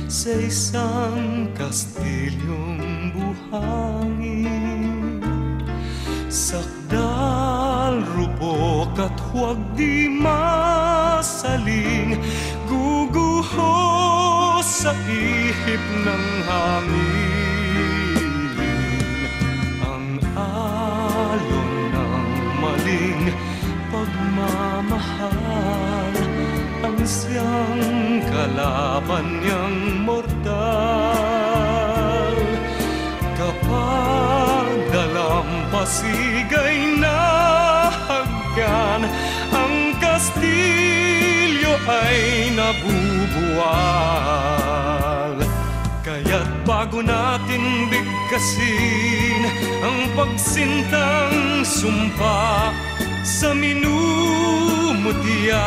sa isang kastilyong buhangin. Sakdal, rupok at huwag di masaling, guguho sa ihip ng hangin. Ang alon ng maling pagmamahal, ang siyang kalaban niyang mortal. Kapag dalampasigay na haggan, ang kastilyo ay nabubuwal. Kaya't bago natin bigkasin ang pagsintang sumpa sa minumutya,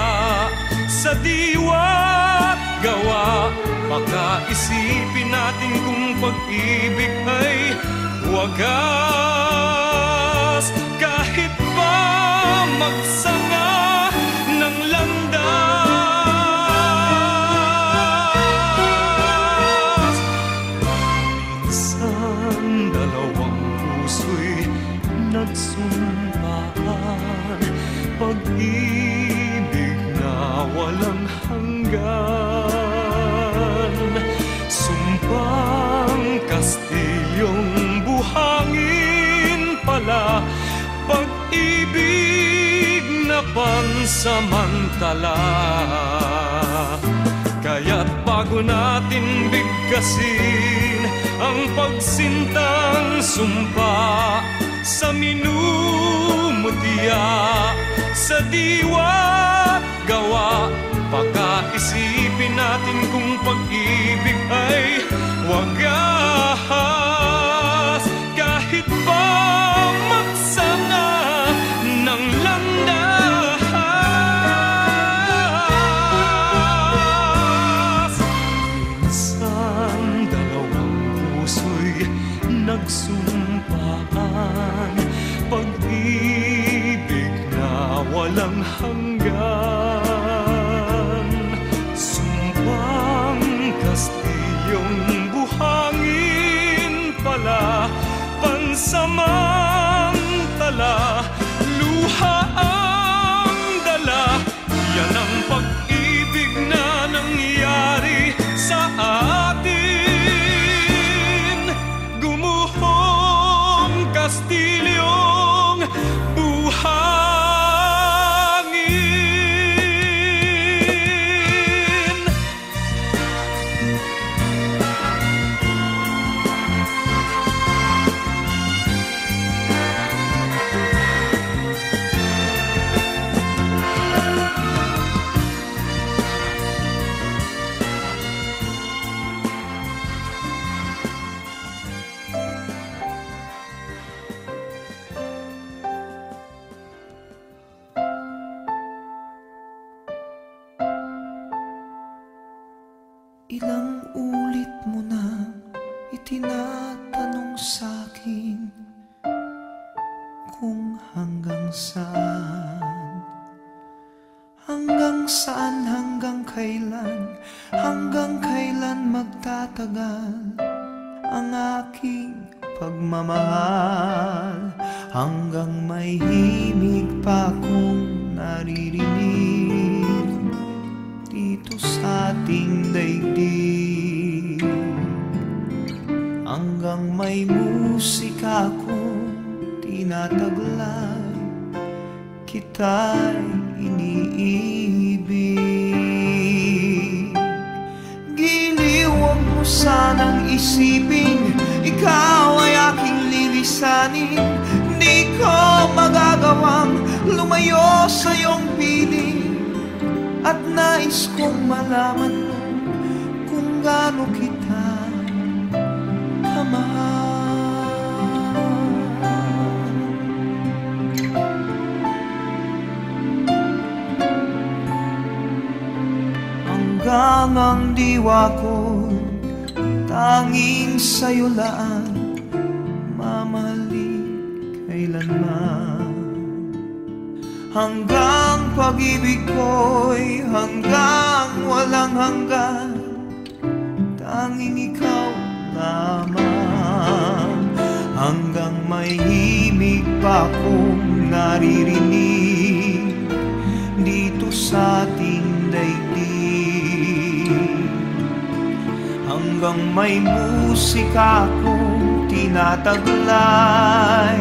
sa diwa't gawa, baka isipin natin kung pag-ibig ay wagas. Kahit pa magsanga ng landas, minsan dalawang puso'y nagsumpaan, pag-ibig na walang hanggan. Sumpang kastilyong buhangin pala, pag-ibig na pansamantala. Kaya't bago natin bigkasin ang pagsintang sumpa sa minumutya, sa diwa't gawa, baka isipin natin kung pag-ibig ay wagas. Kahit pa magsanga ng landas, minsan dalawang puso'y nagsumpaan, pag-ibig na walang hanggan. Sumpang kastilyong buhangin pala, pansamantala, luha ang dala. Yan ang pag-ibig na nangyari sa atin. Gumuhong kastilyong buhangin. Ilang ulit mo na itinatanong sa'kin kung hanggang saan, hanggang kailan magtatagal ang aking pagmamahal, hanggang may himig pa akong naririnig dito sa ating daigdig, hanggang may musika akong tinataglay, kita'y iniibig. Giliw, huwag mo sanang isipin ikaw ay aking lilisanin. Di ko magagawang lumayo sa iyong piling, at nais kong malaman mo kung gaano kita kamahal. Hanggang ang diwa ko tanging sa'yo laan, mamahalin kailanman. Hanggang pag-ibig ko'y hanggang walang hanggan, tanging ikaw lamang. Hanggang may himig pa akong naririnig dito sa ating daigdig. Hanggang may musika akong tinataglay,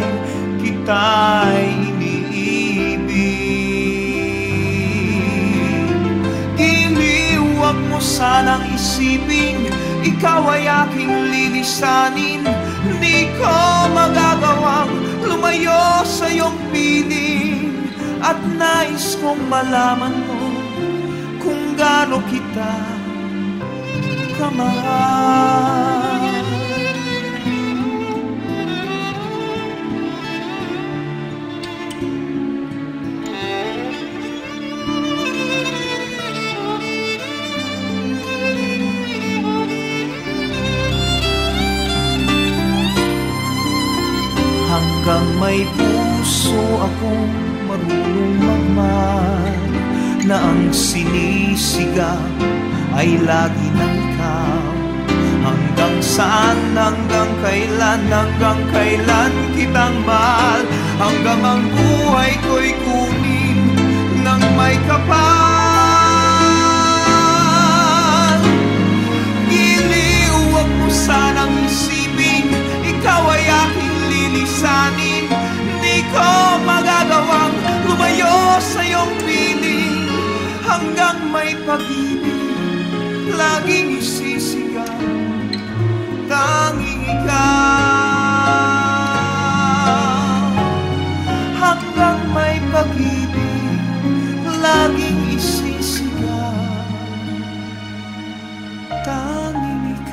kita'y iniibig. Giliw, wag mo sanang isipin, ikaw ay aking lilisanin. Di ko magagawang lumayo sa iyong piling, at nais kong malaman mo kung gaano kita kamahal. Hanggang may puso akong marunong magmahal, na ang sinisigaw ay lagi ng ikaw. Hanggang saan, hanggang kailan kitang mahal, hanggang ang buhay ko'y kunin ng may kapal. Giliw, wag mo sanang isipin, ikaw ay aking lilisanin. Di ko magagawang lumayo sa iyong piling, hanggang may pag-ibig laging isisigaw, tanging ikaw. Hanggang may pag-ibig laging isisigaw, tanging ikaw.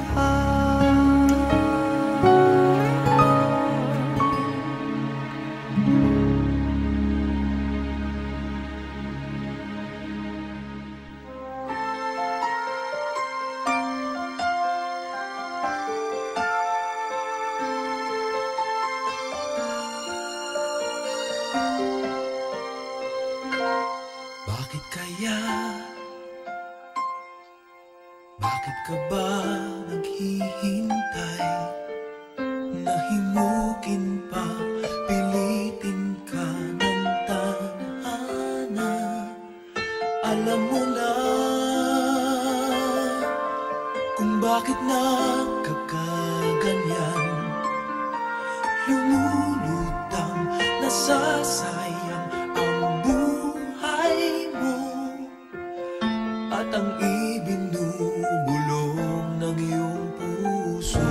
Bakit kaya? Bakit ka ba naghihintay? Nahimukin pa, pilitin ka ng tadhana. Alam mo na kung bakit nagkakaganyan. Lumulutang, nasasayang ang buhay mo, at ang ibinubulong ng iyong puso.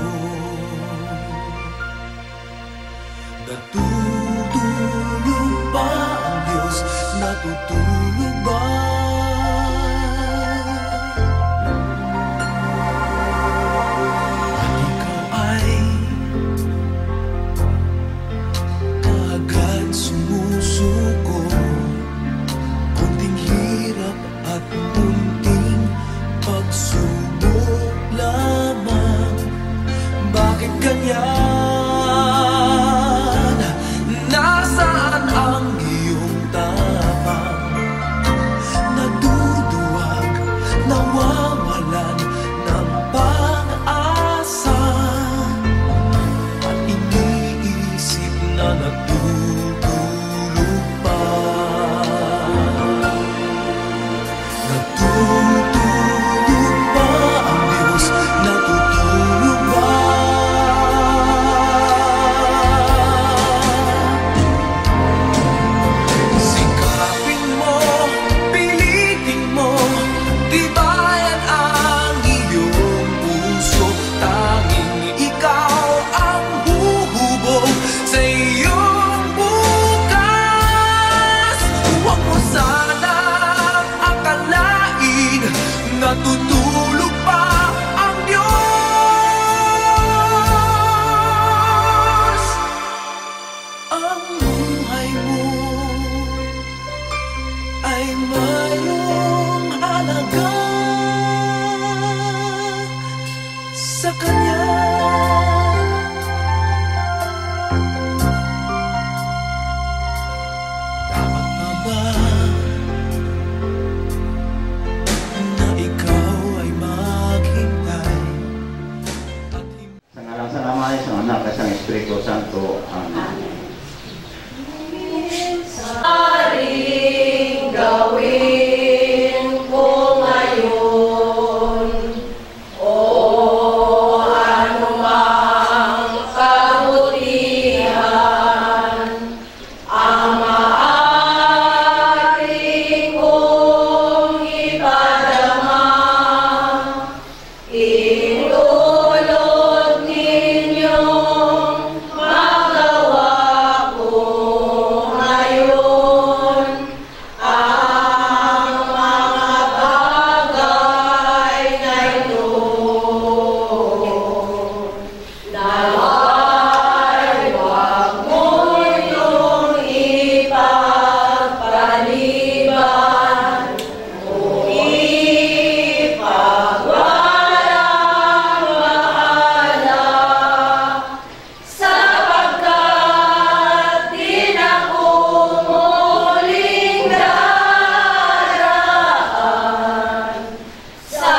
Natutulog ba ang Diyos? Natutulog ba? At ikaw ay agad sumusuko, kunting hirap at kunting pagsubok lamang. Bakit ganyan? Nasaan ang iyong tapang? Naduduwag, nawawalan ng pag-asa, at iniisip na natutulog pa. Natutulog ba ang Diyos? Natutulog ba? Sikapin mo, pilitin mo, tibayan ang iyong puso. Tanging ikaw ang huhubog sa iyong bukas. Huwag mo sanang akalain natutulog pa ang Diyos. Ang buhay mo ay mayroong halaga sa Kanya. Dapat pa ba na ikaw ay maghintay Espiritu Santo. Amen. Aring gawin ko ngayon, o anumang kabutihan, ang maaari kong ipadama, itulog ninyong magawa ko ngayon ang mga bagay na ito. Naway huwag mo itong ipagpaliban o ipagwalang bahala, sapagkat di na muling daraan sa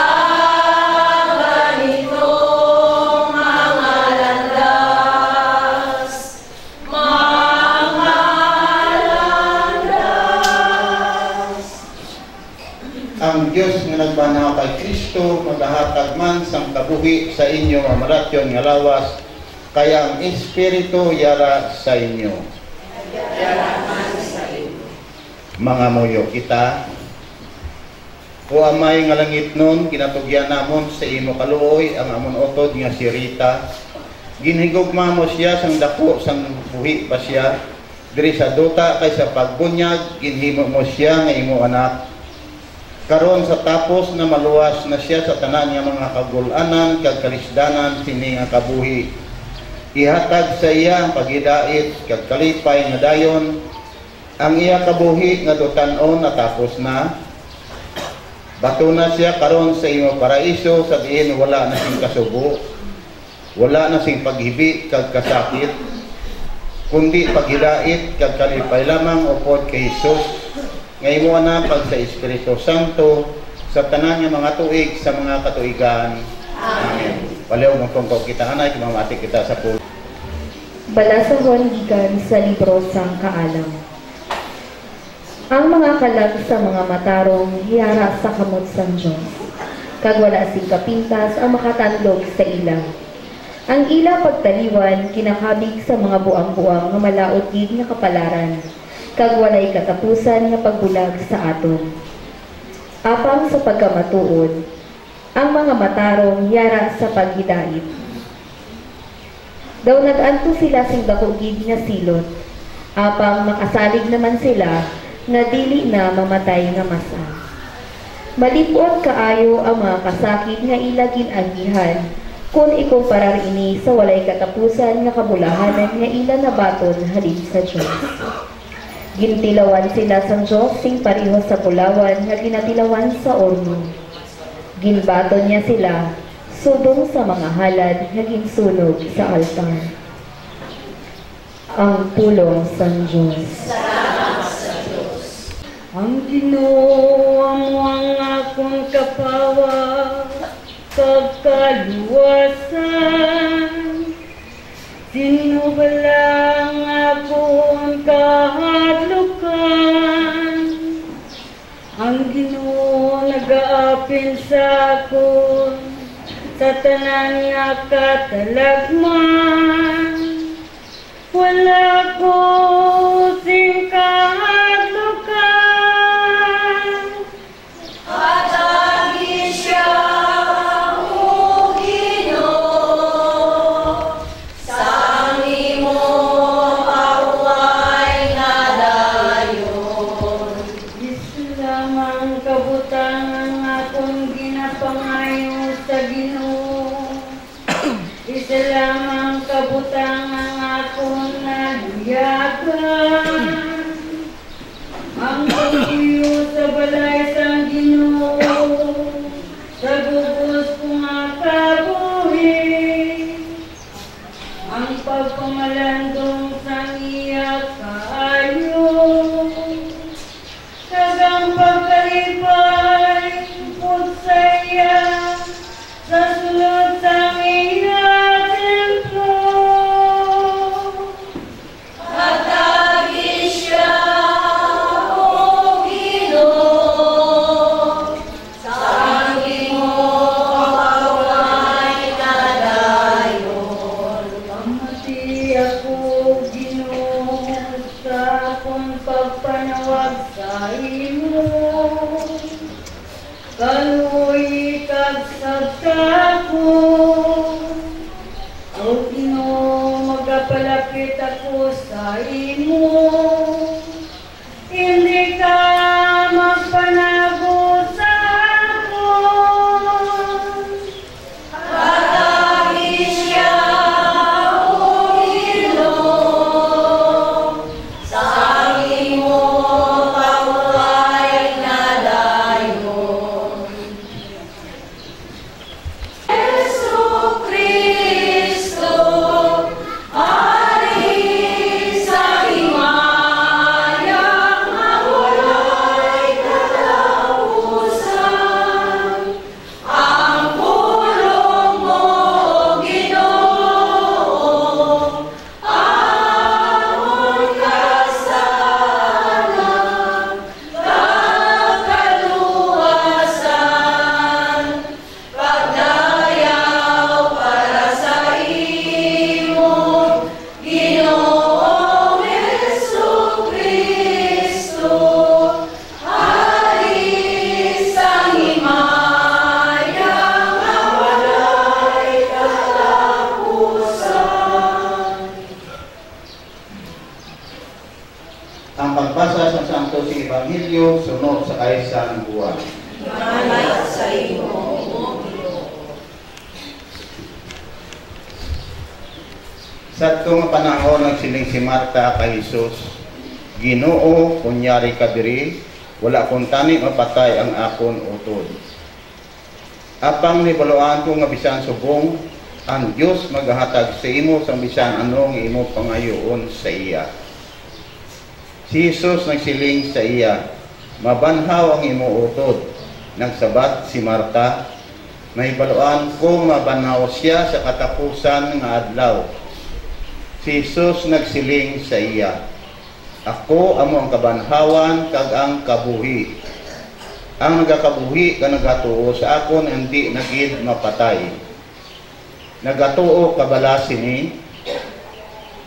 ganitong mga landas, mga landas. Ang Diyos nga nagbanaw kay Kristo magahatag man sang kabuhi sa inyo ang maratyon nga lawas, kaya ang Espiritu yara sa inyo. Mga muyo kita, o amay nga langit nun, kinatugyan namon sa imo kaluoy ang amon utod nga si Rita. Ginhigugma mo siya sang dako sang buhi pa siya, diri sa duta kay sa pagbunyag, ginhimo mo siya nga imo anak. Karon sa tapos na maluwas na siya sa tanan nga mga kagulanan kag kalisdanan sini nga kabuhi, ihatag sa iya ang paghidait kag kalipay nga dayon, ang iya kabuhi nga dutan-on natapos na. Bato na siya karon sa imo paraiso, sa diin wala na sing kasubo, wala na sing paghibi kag kasakit, kundi paghidait kag kalipay lamang upod kay Hesus nga imo na pag sa Espiritu Santo sa tanan nga mga tuig sa mga katuigan. Amen. Palaw mong tungkol kita anay, kumamati kita sa pulo. Balasahon gikan sa libro sang Kaalam. Ang mga kalag sa mga matarong hiyara sa kamot sang Diyos, kag wala sing kapintas ang makatandog sa ila. Ang ila pagtaliwan kinakabig sa mga buang-buang nga malaot gid nga kapalaran, kag walay katapusan nga pagbulag sa aton. Apang sa pagkamatuod, ang mga matarong yara sa paghidait. Daw nag-anto sila sing dako gid nga silot, apang makasalig naman sila nga dili na mamatay nga masa. Malipot kaayo ang mga kasakit nga ilagin agihan, kung ikumparar ini sa walay katapusan nga kabulahanan nga ila nabaton halin sa Diyos. Gintilawan sila sa Diyos sing pareho sa pulawan nga ginatilawan sa orno. Ginbaton niya sila subong sa mga halad nga ginsunog sa altar. Ang pulong sa Diyos. Ang Ginoo mo ang akong kapawa kag kaluwasan, sino ba lang akong kahadlukan? Ang Ginoo nag-aapil sa akon sa tanan nga katalagman, wala ko sing kahadlukan. Atagi siya o Ginoo, sa imo away nga dayon. Islamang kabutangan akong ginapangayo sa Ginoo. Islamang kabutangan akong naluyagan. Ang pag-iyo sa balay sa Ginoo, sa gubos kong akabuhi. Ang pagpamalandong sa iya kaayo, kagang pagkalipay pud sa iya, sa sulod sa iya templo. Ebanghelyo sunod sa kay San Juan. Salamat sa imo, O Ginoo. Sa itong panahon nagsiling si Marta kay Jesus, Ginoo, kunyari ka diri, wala kong tani mapatay ang akon utod. Apang nibaluan ko nga bisan subong, ang Diyos maghatag sa imo sang bisan anong imo pangayoon sa iya. Si Jesus nagsiling sa iya, mabanhaw ang imo utod. Nagsabat si Marta, nahibaluan ko mabanhaw siya sa katapusan nga adlaw. Si Jesus nagsiling sa iya, ako amo ang kabanhawan kag ang kabuhi. Ang nagakabuhi ka nagatuo sa akon hindi nagid mapatay. Nagatuo kabala sini.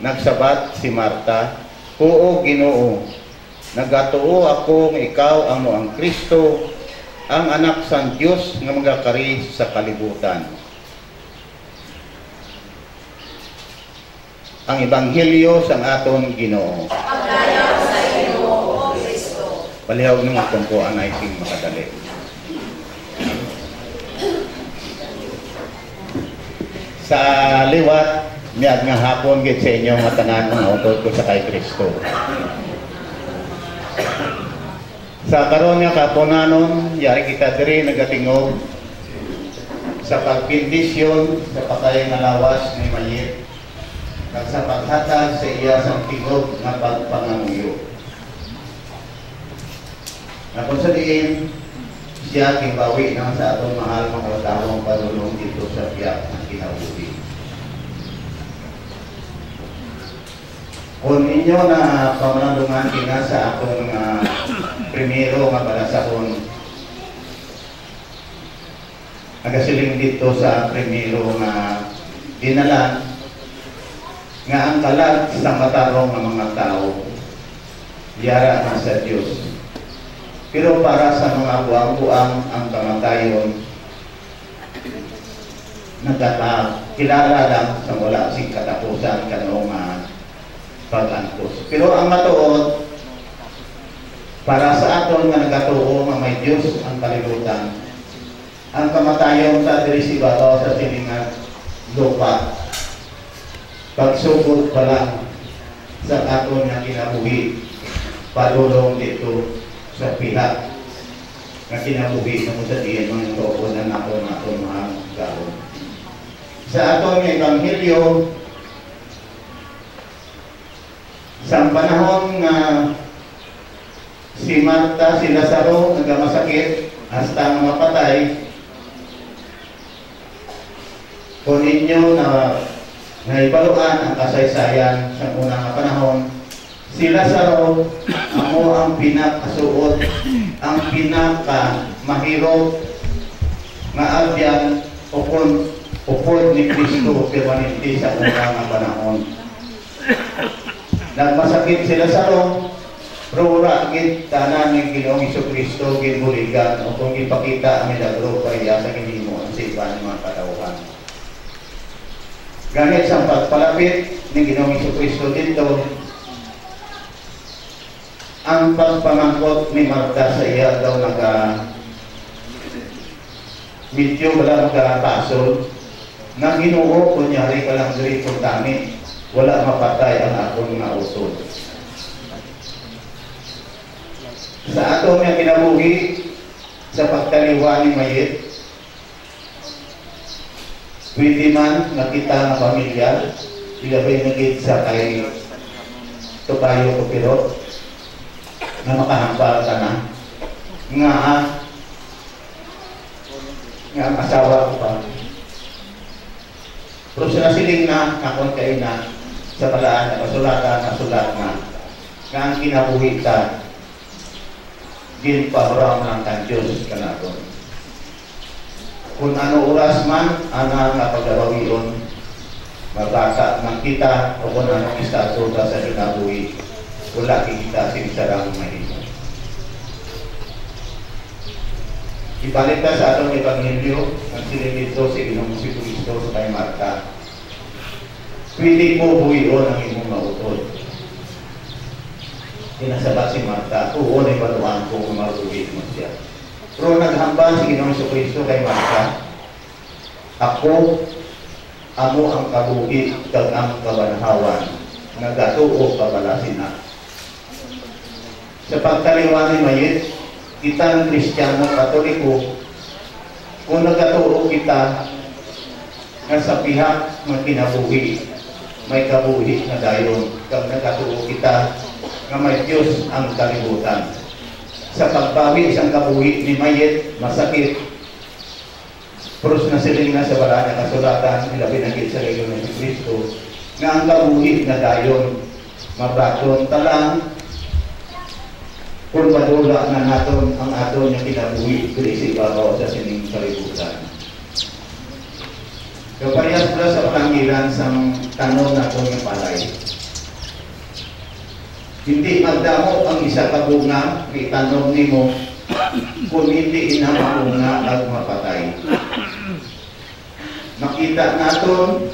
Nagsabat si Marta, oo Ginoo, nagatuo ako nga ikaw amo ang Kristo, ang anak sang Dios nga magakari sa kalibutan. Ang Ebanghelyo sang aton Ginoo. Pagdayaw sa imo, O Kristo. Palihog nung akong po ang naising makadali. Sa liwat, miyag nga hapon git sa inyo nga tanan mga utod ko sa kay Kristo. Sa karon nga kaponanon, yari kita diri nagatingog sa pagbindisyon sa patay nga lawas ni mayit kag sa paghatag sa iya sang tingog nga pagpangamuyo. Kung sa diin, siya kimbawi na sa atong mahal mga taong panulong dito sa biyak ng kinabuhi. Kung inyo na pamanandungan kina sa akong primero nga palasahon, nagasiling dito sa primero nga dinalan nga ang kalag sa matarong ng mga tao, yara na sa Diyos. Pero para sa mga buang-buang ang kamatayon, kilala lang sa wala sing katapusan kanong pag-antos. Pero ang matuod, para sa aton nga nagatuo nga may Diyos ang kalibutan, ang kamatayon sa diri si babaw sa silingan lupa, pagsugod pa lang sa aton nga kinabuhi, padulong dito sa pihak na kinabuhi na mo sa diyan mga toko na nato mga gawon. Sa aton nga Ebanghelyo, sa panahon nga si Marta, si Lazaro nagamasakit hasta mapatay, kung inyo na naibaluan ang kasaysayan sa unang panahon, si Lazaro amo ang pinakasuot, ang pinakamahirap nga agyan upod ni Kristo permanente sa unang panahon. Nagmasakit si Lazaro, rura gid tanan ni Ginoong Jesucristo gibuligan o kung ipakita ang milagro kaya sa kinimo ang sipan mga katawhan. Ganit sa pagpalapit ni Ginoong Jesucristo dito, ang pagpamangkot ni Marta sa iya daw medyo wala magkakasol na Ginoo kunyari ka lang diri pagdami, wala mapatay ang akong nga usod. Sa ato nga kinabuhi sa pagtaliwa ni mayit, pwede man nakita ng pamilya, ilabay nagit sa kay Tokayo Kupirot na makahambal ka na nga ang asawa ko pa. Pero sila siling na nakon kayo na sa palaan na sulat na nga ang kinabuhi ka ginpahoram ng kan Diyos ka na doon. Kung ano oras man ang napagawawion, mabasa ng kita o kung ano estado sa kinabuhi, wala kita sinisarang mahimo. Ibalik ka sa atong Ebanghelyo, ang sinilito si Ginoong Jesucristo sa kay Marta. Pwede mo buhiyon ang imong mautod. Sinasabat si Marta, oo, na ibaluhan ko kung marulit mo siya. Pero naghambal si Ginoong Jesucristo kay Marta, ako, amo ang kabuhi kag ang kabanhawan, nagatuo kabalasin na. Sa pagkaliwan ni Mayit, kita ng Kristiyano Katoliko, kung nagatuo kita nga sa pihak ng kinabuhi, may kabuhi na dayon, kag nagatuo kita nga may Diyos ang kalibutan. Sa pagbawi isang kabuhi ni Mayit, masakit. Pros na siling na sa bala na kasulatan, ilabi na sa Legion ng Kristo, nga ang kabuhi na dayon, mabaton talang, kung madula na naton ang aton yung kinabuhi, krisi babaw sa sining kalibutan. Kaparehas pala sa pangilan sa tanong naton yung palay. Hindi magdamo ang isa ka bunga, itanong nimo kung hindi inamabunga at mapatay. Makita naton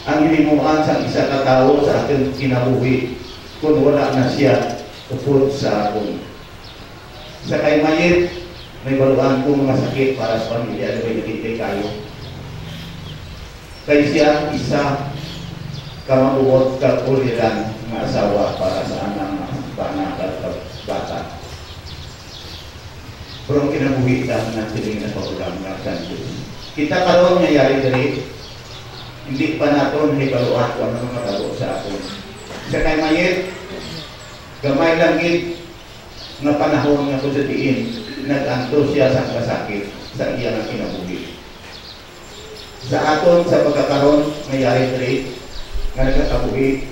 ang hinimuan sa isa ka tao sa ating kinabuhi kung wala na siya upod sa akong. Sa kay Mayit, may baluan kong masakit para sa pamilya na may nakitay kayo. Kay siya, isa kamabuot kakuliran ng asawa para sa anang bana at bata. Pero ang kinabuhi na siling na paulang ng San Diyos. Kita karoon nangyari dali, hindi pa nato nalibaluan kung ano matalo sa akin. Sa kay Mayit, gamay langit nga panahon nga ko sa diin, nag-anto siya sa kasakit sa iya ng kinabuhi. Sa aton sa pagkakaroon nangyari dali, nga nagkakabuhi,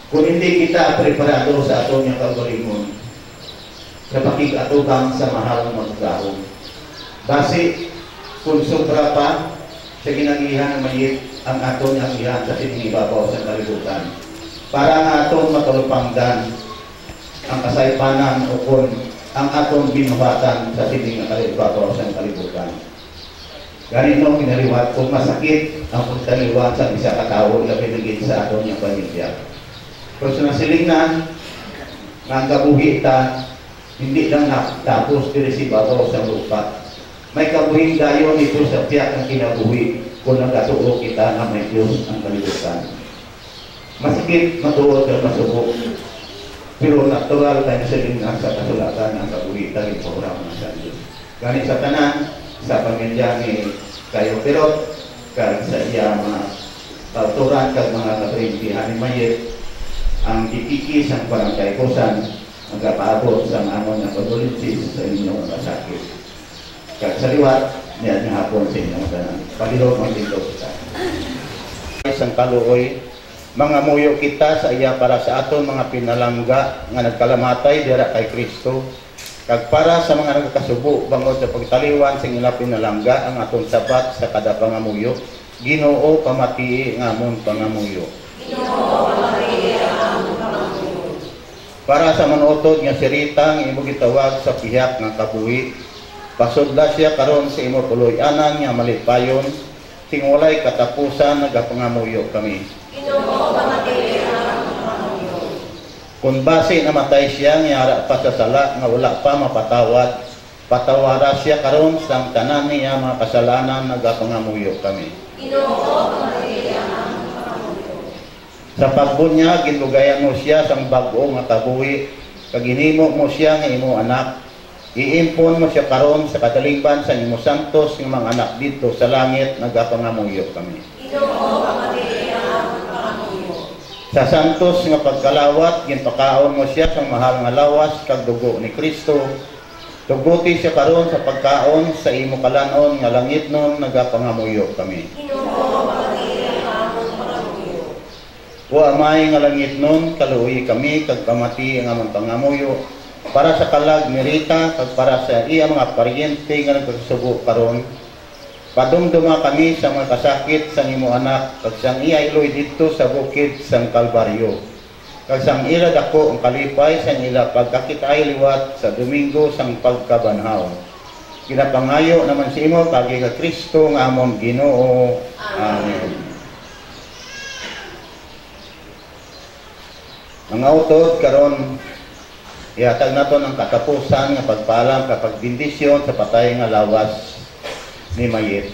kung hindi kita preparado sa aton yung kabalingon, sa pakikatubang sa mahal ng magdahon. Base, kung sobra pa sa ginagihan ng Mayit ang aton ang iyan sa sinibabaw sa kalibutan. Para nga aton matulupangdan ang kasaypanan o kung ang aton binuhatan sa sining kalibabaw sa kalibutan. Ganito kinaliwat kung masakit ang pagtaliwat sa isa katao labinigit sa aton yung pamilya. Kung sinasilingnan nga ang kabuhi ta, hindi lang tapos diri si babaw sa lupa. May kabuhing dayon ito sa tiyak ang kinabuhi kung nagkatuo kita na may Diyos ang kalibutan. Masakit, matuod at masubok. Pero natural tayo silingnan sa kasulatan ng kabuhi taging program ng San Diyos. Ganit sa tanan, sa pamilya ni kayo pero kag sa iya mga kauturan kag mga kaprintihan ni Mayit ang ikikis ang barangay Kusan magpaabot sa amon na condolences sa inyong masakit. Kag sa liwat niya ng hapon sa inyong tanan. Palihog magdito kita. Isang kaluoy, mga muyo kita sa iya para sa aton mga pinalangga nga nagkalamatay dira kay Kristo. Kag para sa mga nagkasubo bangod sa pagtaliwan sa ila pinalangga ang aton sabat sa kada pangamuyo, Ginoo pamatii nga amon pangamuyo. Ginoo pamatii nga amon pangamuyo. Para sa manuotod nga si Rita nga imo gitawag sa pihak nga kabuhi, pasudla siya karon sa imo tuloy-anan nga malipayon, sing walay katapusan nagapangamuyo kami. Ginoo pamatii nga amon pangamuyo. Kung base namatay siya nga ara pa sa sala nga wala pa mapatawad, patawara siya karon sang tanan niya mga kasalanan nagapangamuyo kami. Ginoo pamatii nga amon pangamuyo. Sa pagbunya ginugayan mo siya sang bag-o nga kabuhi, kag ginhimo mo siya nga imo anak. Iimpon mo siya karon sa kadaliban sa imo santos nga mga anak dito sa langit nagapangamuyo kami. Ginoo pamatii nga amon pangamuyo. Sa santos nga pagkalawat ginpakaon mo siya sang mahal nga lawas kag dugo ni Kristo. Tuguti siya karon sa pagkaon sa imo kalanon nga langitnon nagapangamuyo kami. Ginoo pamatii nga amon pangamuyo. O Amay nga langitnon kaluoy kami kag pamati ang amon pangamuyo. Para sa kalag ni Rita kag para sa iya mga paryente nga nagsubo karon, padumduma kami sa mga kasakit sa imo anak kag sang iya iloy dito sa bukid sang Kalbaryo. Kag sang ila dako ang kalipay sang ila pagkakitay liwat sa Domingo sang pagkabanhaw. Ginapangayo naman si imo kag ka Kristo nga amon Ginoo. Amen. Mga utod karon ihatag naton ang katapusan nga pagpaalam kapag bendisyon sa patay nga lawas ni mayit.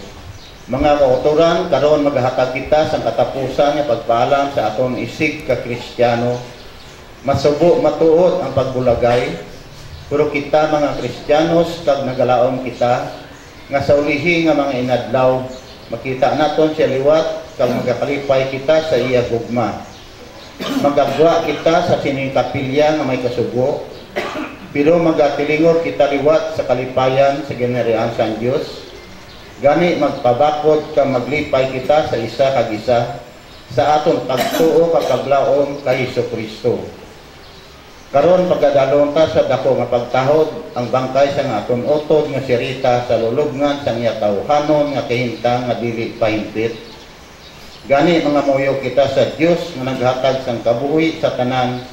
Mga kauturan karon maghatag kita sa katapusan nga pagpaalam sa aton isig ka Kristiyano. Masubo matuod ang pagbulagay, pero kita mga Kristiyanos kag nagalaom kita nga sa ulihi nga mga inadlaw makita naton siya liwat kag magakalipay kita sa iya gugma. Magagwa kita sa sining kapilya nga may kasugo, pero magatilingor kita liwat sa kalipayan sa ginharian sang Dios. Gani magpabakod ka maglipay kita sa isa kag isa sa aton pagtuo kag paglaom kay Hesukristo. Karon pagdadalon ta sa dako nga pagtahod ang bangkay sa nga aton utod nga si Rita sa lulubngan sang iya tawhanon nga kahintang nga dili pahimpit. Gani mga moyo kita sa Dios nga naghatag sang kabuhi sa tanan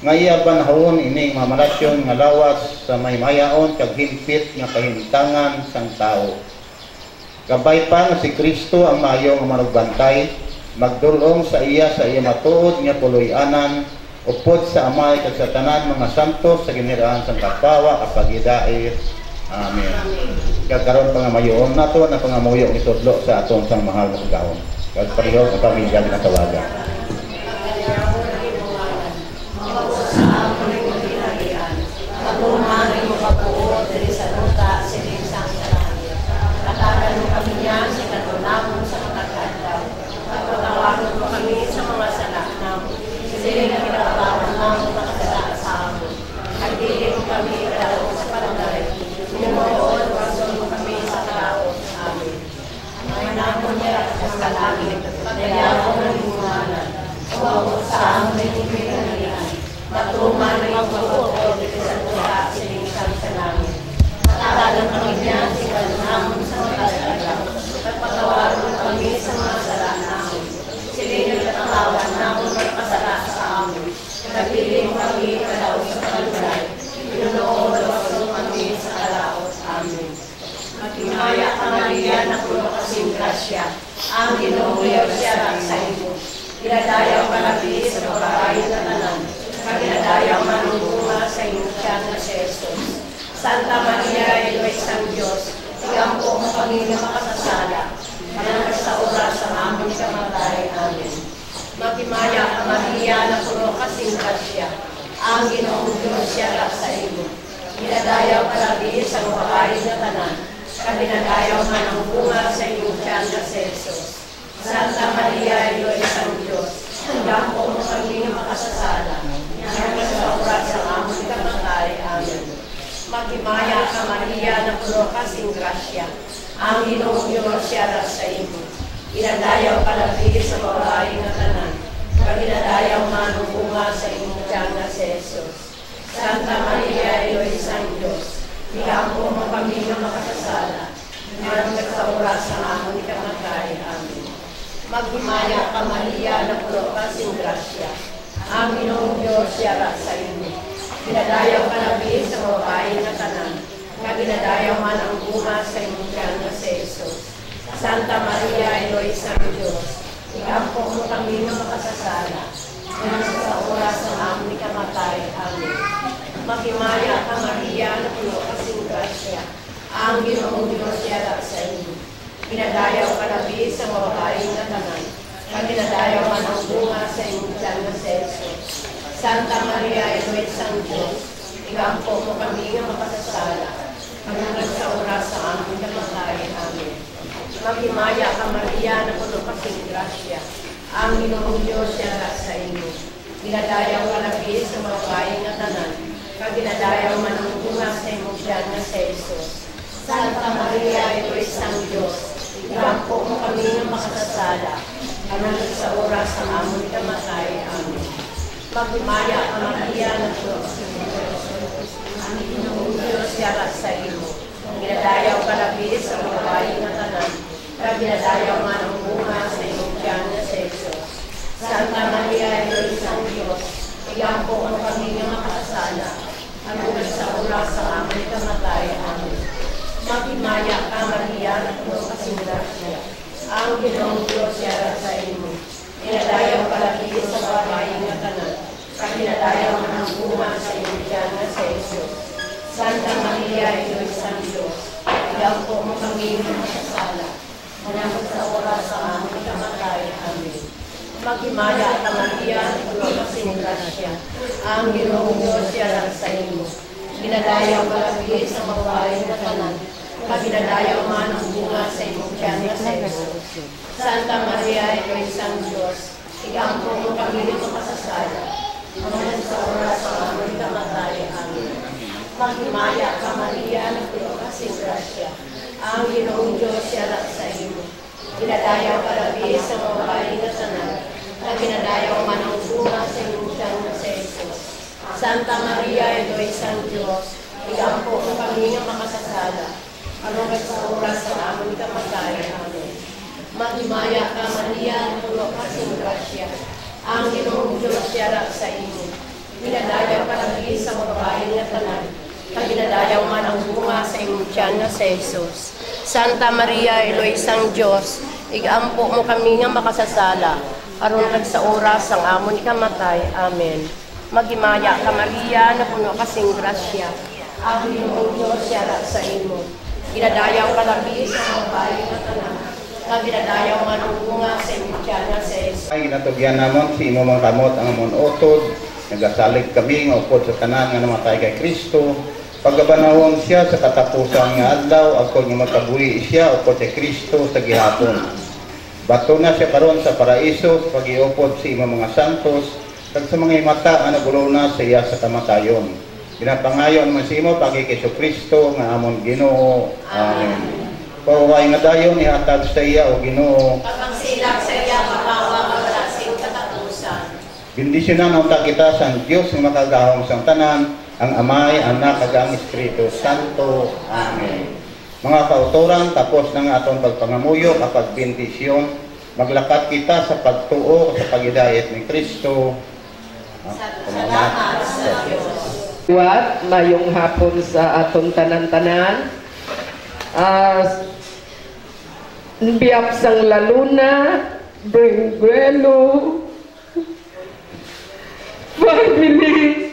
nga iya banahon ining mamalasyon nga lawas sa may mayaon kag himpit nga kahintangan sang tao. Gabay pa nga si Kristo ang maayo nga manugbantay, magdulong sa iya matuod nga puloy-anan, upod sa amay kag sa tanan mga santos sa ginharian sang kapawa kapag idair. Amen. Kagkaroon pa nga mayoon nato na pangamuyo ng itudlo sa aton sang mahal na kagawon. Kag pareho ang pamilya ginatawagan. Ang Ginoong Diyos siya sa imo. Ginadayaw ka na sa babae na tanan. Ginadayaw manungunga sa imo siya na si Jesus. Santa Maria, Ilo isang Diyos, ikampo mo kami na makasasala. Manang sa oras sa aming kamatay. Amen. Magimaya ka Maria na puro kasing grasya. Ang Ginoong Diyos siya sa imo. Ginadayaw ka na sa babae na tanan. Ginadayaw manungunga sa imo siya na si Jesus. Santa Maria, Ilo isang Diyos, ikampo mo kami na makasasala. Manang sa oras sa aming kamatay. Amen. Magimaya ka Maria na puro kasing grasya. Ang Ginoong Diyos siya sa imo. Ginadayaw ka na sa babae na tanan. Ginadayaw manungunga sa imo siya na si Jesus. Santa Maria, Ilo isang Diyos, ikampo mo kami na makasasala. Manang sa oras sa aming kamatay. Amen. Magimaya ka Maria na puro kasing grasya. Ang Ginoong Diyos siya sa imo. Ginadayaw ka na sa babae na tanan. Ginadayaw man ang bunga sa imo siya na si Jesus. Santa Maria, Ilo isang Diyos, ikampo mo kami na makasasala. Manang sa oras ng aming kamatay. Amen. Magimaya ka Maria na puro kasing grasya. Ang Ginoong Diyos siya sa imo. Ginadayaw ka na sa babae na tanan. Ginadayaw man ang bunga sa imo siya na si Jesus. Santa Maria, Ilo isang Diyos, ikampo mo kami na makasasala. Hanggang sa oras sa aming kamatay. Amen. Magimaya ka Maria na puno kasing grasya. Ang Ginoong Diyos siya sa imo. Ginadayaw ka na sa babae na tanan. Ginadayaw man ang bunga sa imo siya na si Jesus. Santa Maria, Ilo isang Diyos, ikampo mo kami na makasasala. Hanggang sa oras sa aming kamatay. Amen. Magimaya ka Maria na puno kasing grasya. Ang Ginoong Diyos siya sa imo. Ginadayaw ka na sa babae na tanan. Ginadayaw man ang bunga sa imo siya na si Jesus. Santa Maria, Ilo isang Diyos, ikampo mo kami na makasasala. Hanggang sa oras sa aming kamatay. Amen. Magimaya ka Maria na puno kasing grasya. Ang Ginoong Diyos siya sa imo. Ginadayaw ka na sa babae na tanan. Kaginadayaw ng bunga sa iyong tiyan na sa Jesus. Santa Maria, Ina ng Diyos, iampo mo kami ng masasala. Manakot sa oras sa aming kamatay. Amen. Maghimaya ka Maria, puno kasing grasya. Ang Ginoong Diyos siya sa imo. Ginadayaw ka labi sa babae na tanan. Kaginadayaw man ang bunga sa iyong tiyan na sa Jesus. Santa Maria, Ina ng Diyos, iampo mo kami ng masasala. Manakot sa oras sa aming kamatay. Amen. Maghimaya ka Maria, puno kasing grasya. Ang Ginoong Diyos siya sa imo. Ginadayaw ka labi sa babae na tanan. Kaginadayaw man ang bunga sa iyong tiyan na sa Jesus. Santa Maria, Ina ng Diyos, iampo mo kami ng makasasala. Manakot sa oras sa aming kamatay. Amen. Maghimaya ka Maria, puno kasing grasya. Ang Ginoong Diyos siya sa imo. Ginadayaw ka labi sa babae na tanan. Kaginadayaw man ang bunga sa iyong tiyan na sa Jesus. Santa Maria, Ina ng Diyos, igampo mo kami nga makasasala, aron kag sa oras ang amon ikamatay. Amen. Maghimaya ka Maria, na puno kasing grasya. Ang Ginoong Diyos siya sa imo. Ginadayaw ka labi sa babae na tanan. Kaginadayaw man ang bunga sa iyong tiyan na sa Jesus. Ay ginatugyan namon si imo mga kamot ang amon utod. Nagasalig kami nga upod sa tanan nga namatay kay Kristo. Pagabanawon siya sa katapusan nga adlaw, ako nga magkabuhi siya upod sa Kristo sa gihapon. Bato na siya karon sa paraiso, pagiupod sa imong mga santos, kag sa mga mata nga nagulo na sa iya sa kamatayon. Ginapangayon man sa imo pagi kay Kristo nga amon Ginoo. Amen. Paway nga dayon ihatag sa iya o Ginoo. Pagsilak sa iya kapawa magrasing katapusan. Bendisyonan unta kita sa Dios nga makagahom sa tanan, ang Amay, Anak, kag ang Espiritu Santo. Amen. Mga kautoran, tapos na nga atong pagpangamuyo kapag bendisyon, maglakat kita sa pagtuo sa pagidayet ni Kristo. Salamat sa Diyos. Mayong hapon sa atong tanan-tanan. Biyak sang laluna, Benguelo, family.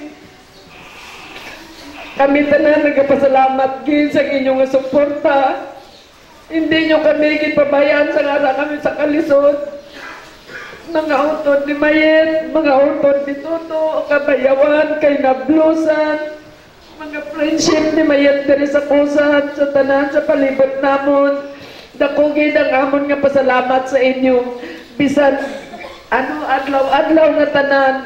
Kami tanan nagpasalamat gid sa inyong suporta. Hindi nyo kami gipabayaan sa ngara kami sa kalisod. Mga utod ni Mayet, mga utod ni Toto, kabayawan, kay Nablusan, mga friendship ni Mayet diri sa kusan, sa tanan, sa palibot namon. Dako gid ang amon nga pasalamat sa inyo. Bisan adlaw-adlaw na tanan,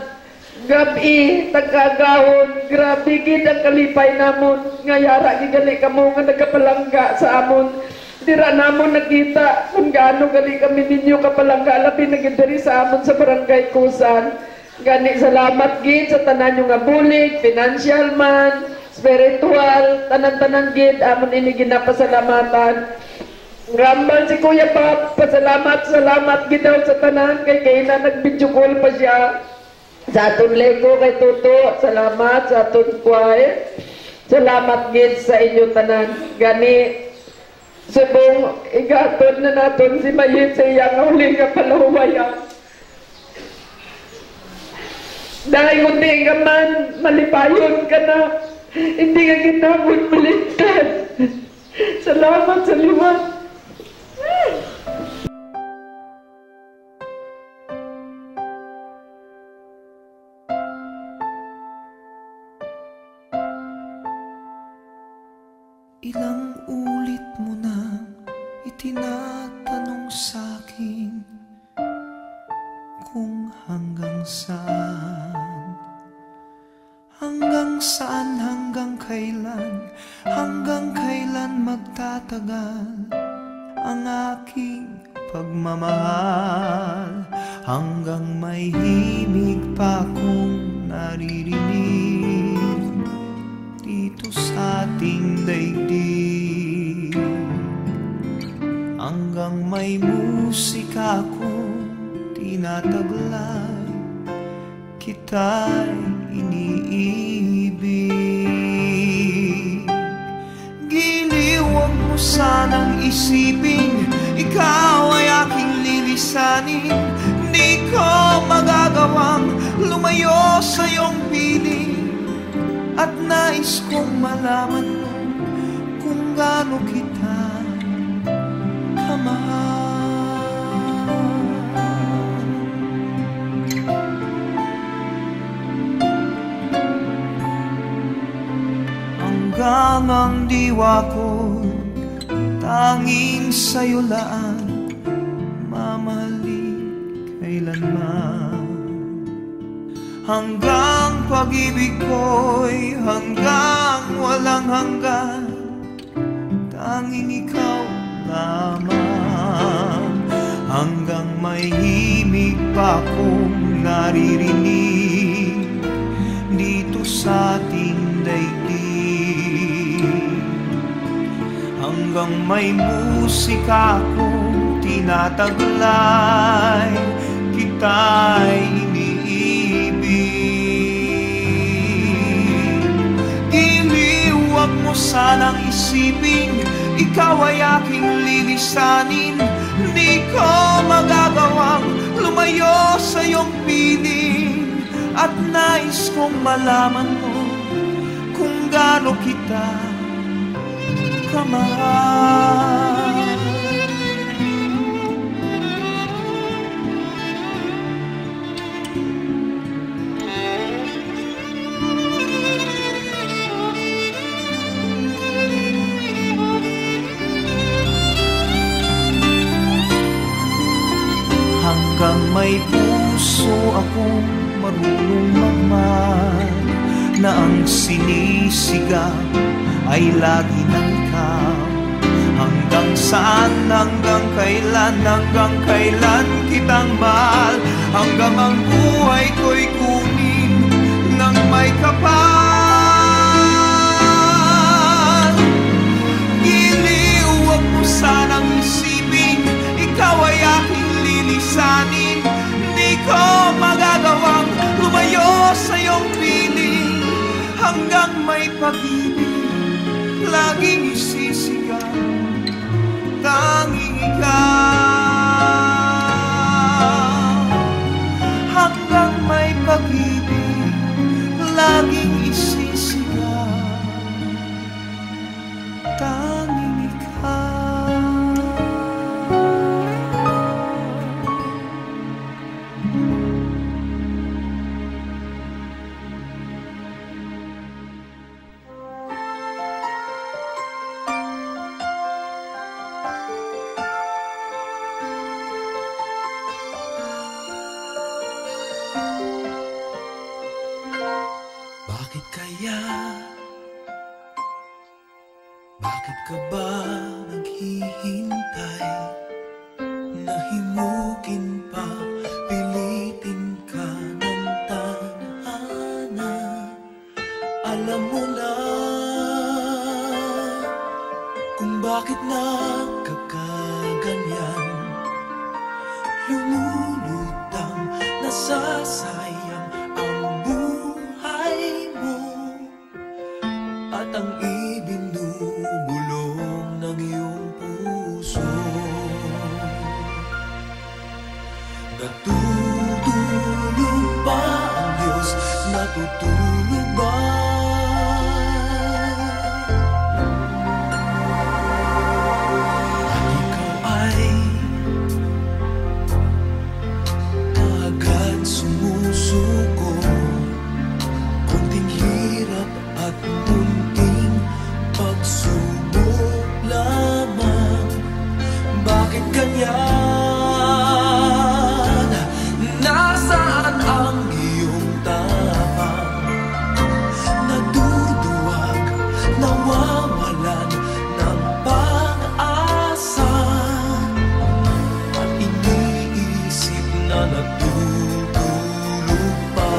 gabi, tagagahon, grabe gid ang kalipay namon. Nga yara gigali kamo nga nagapalangga sa amon. Dira namon nakita kung gaano gali kami ninyo kapalangga labi na gid diri sa amon sa barangay Kusan. Gani salamat gid sa tanan nyo nga bulig, financial man, spiritual, tanan-tanan gid amon ini ginapasalamatan. Rambal si Kuya Pap, salamat gid daw sa tanan kay na nag-video call pa siya. Sa aton lego kay Tuto, salamat sa aton choir. Salamat gid sa inyo tanan. Gani subong igatod na naton si Mayit sa iyang huli nga palahuwayan. Dahil kundi ka man, malipayon ka na. Hindi ka ginamon maligtas. Salamat sa liwan. Ilang ulit mo na itinatanong sa'kin kung hanggang saan, hanggang kailan magtatagal ang aking pagmamahal, hanggang may himig pa kong naririnig dito sa ating daigdig, hanggang may musika kong tinataglay, kita'y iniibig. Giliw, huwag mo sanang isipin, ikaw ay aking lilisanin. Di ko magagawang lumayo sa iyong piling at nais kong malaman mo kung gaano kita kamahal. Hanggang ang diwa ko tanging sa'yo laan, mamahalin kailanman. Hanggang pag-ibig ko'y hanggang walang hanggan, tanging ikaw lamang. Hanggang may himig pa akong naririnig dito sa ating daigdig. Hanggang may musika akong tinataglay, kita'y iniibig. Giliw, wag mo sanang isipin ikaw ay aking lilisanin. Di ko magagawang lumayo sa iyong piling at nais kong malaman mo kung gaano kita kamahal. Hanggang may puso akong marunong magmahal, na ang sinisigaw ay lagi ng ikaw. Hanggang saan, hanggang kailan kitang mahal. Hanggang ang buhay ko'y kunin ng may kapal. Giliw, wag mo sanang isipin ikaw ay aking lilisanin. Di ko magagawang lumayo sa iyong piling. Hanggang may pag-ibig laging isisigaw, tanging ikaw. Hanggang may pag-ibig laging isisigaw, tanging ikaw. Bakit ka ba naghihintay? Nahimukin pa, pilitin ka ng tadhana. Alam mo na kung bakit nagkakaganyan. Lumulutang, nasasayang ang buhay mo at ang ibinubulong ng iyong puso. Natutulog ba ang Diyos? Natutulog ba? At ikaw ay kaagad sumusuko. Kunting hirap at munting pagsubok lamang. Bakit ganyan? Nasaan ang iyong tapang? Naduduwag, nawawalan ng pag-asa, at iniisip na natutulog pa.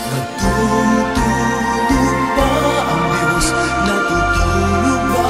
Natutulog ba ang Diyos? Natutulog ba?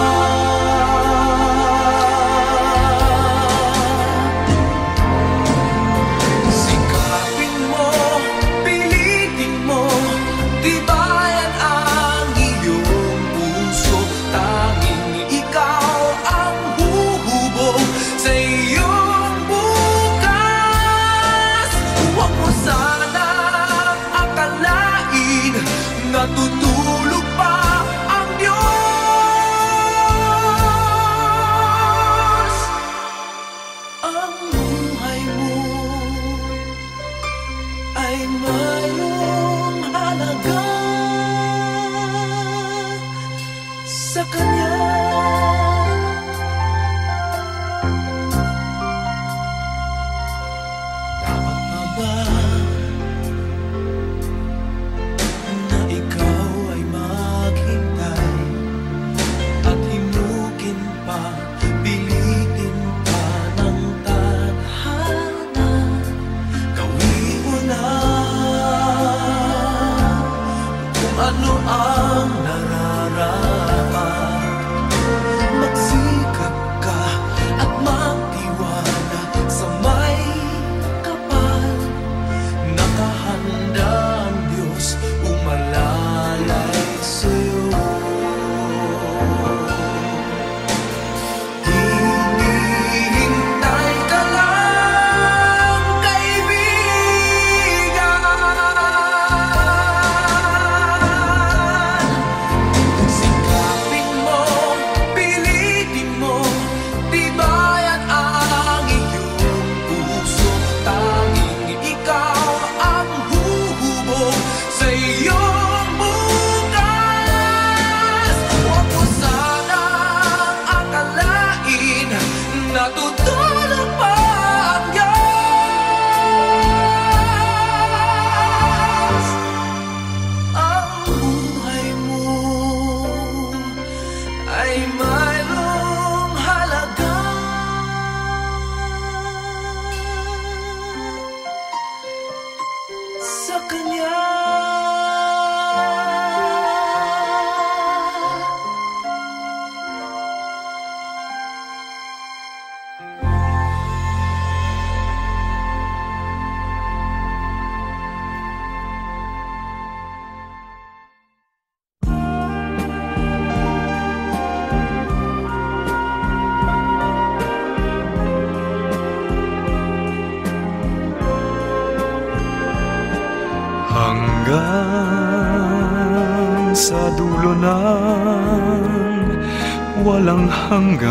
walang hanggan,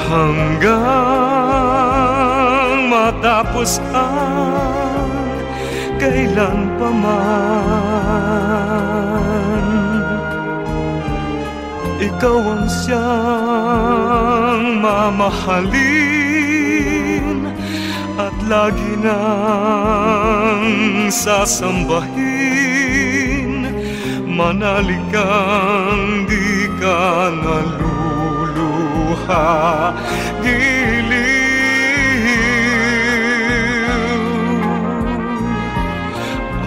hanggang matapos ang kailan pa man. Ikaw ang siyang mamahalin at lagi nang sasambahin. Manalig kang di ka naluluha,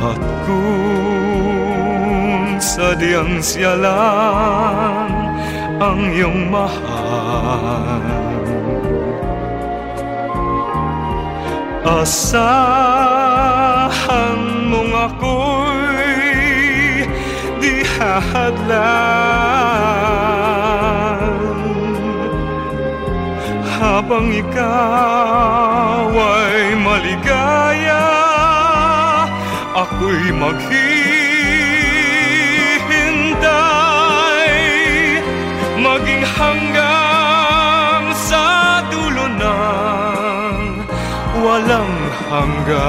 at kung sadyang siya lang ang iyong mahal, asahan mong ako'y di hahadlan. Habang ikaw ay maligaya, ako'y maghihintay, maging hanggang sa dulo ng walang hanggan.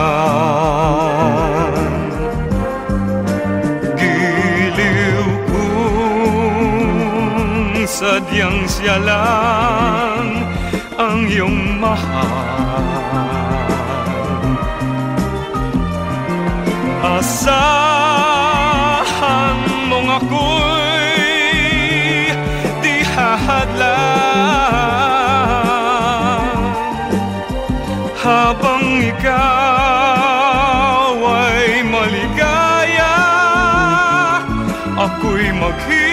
Giliw kung sadyang siya lang ang iyong mahal, asahan mong ako'y di hahadlan. Habang ikaw ay maligaya, ako'y maghihintay,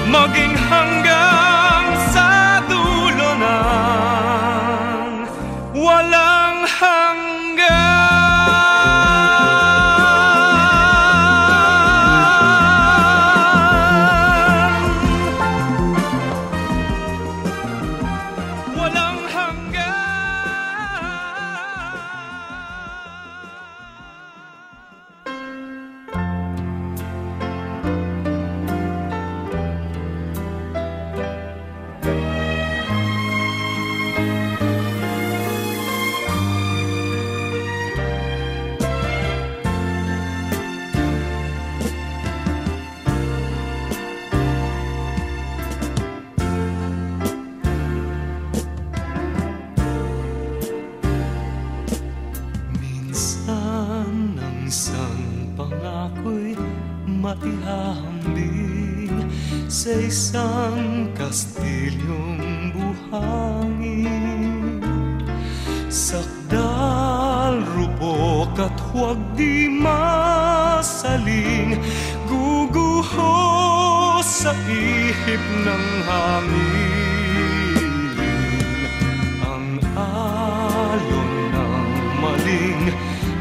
maging hanggang sa dulo ng walang hanggan. Walang hanggan. Minsan ang isang pangako'y maihahambing sa isang kastilyong buhangin. Sakdal, rupok at huwag di masaling, guguho sa ihip ng hangin. Ang alon ng maling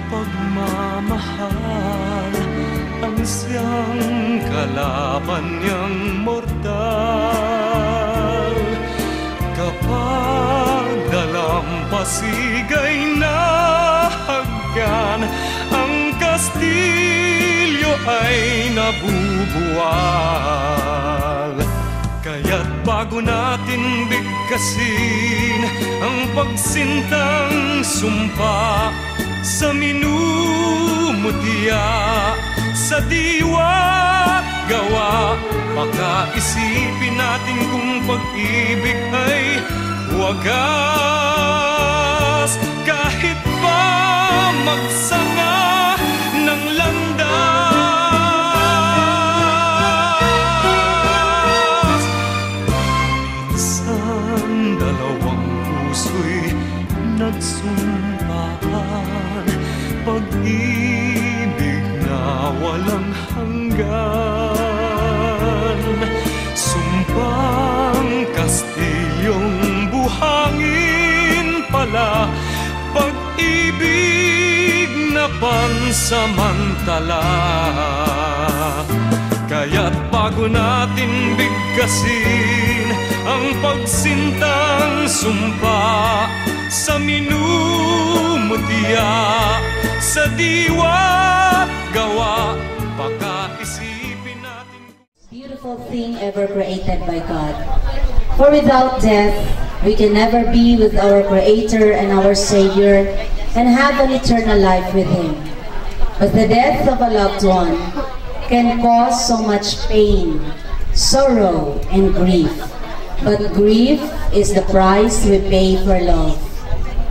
pagmamahal, ang siyang kalaban niyang mortal. Kapag dalampasigay na haggan, ang kastilyo ay nabubuwal. Kaya't bago natin bigkasin ang pagsintang sumpa, sa minumutya, sa diwa't gawa, baka isipin natin kung pag-ibig ay wagas. Kahit pa magsanga ng landas, minsan dalawang puso'y nagsumpaan, pag-ibig na walang hanggan. Sumpang kastilyong buhangin pala, pag-ibig na pansamantala. Kaya't bago natin bigkasin ang pagsintang sumpa, sa minumutya, sa diwa gawa, pagkaisipin natin. Beautiful thing ever created by God. For without death, we can never be with our Creator and our Savior and have an eternal life with Him. But the death of a loved one can cause so much pain, sorrow, and grief. But grief is the price we pay for love.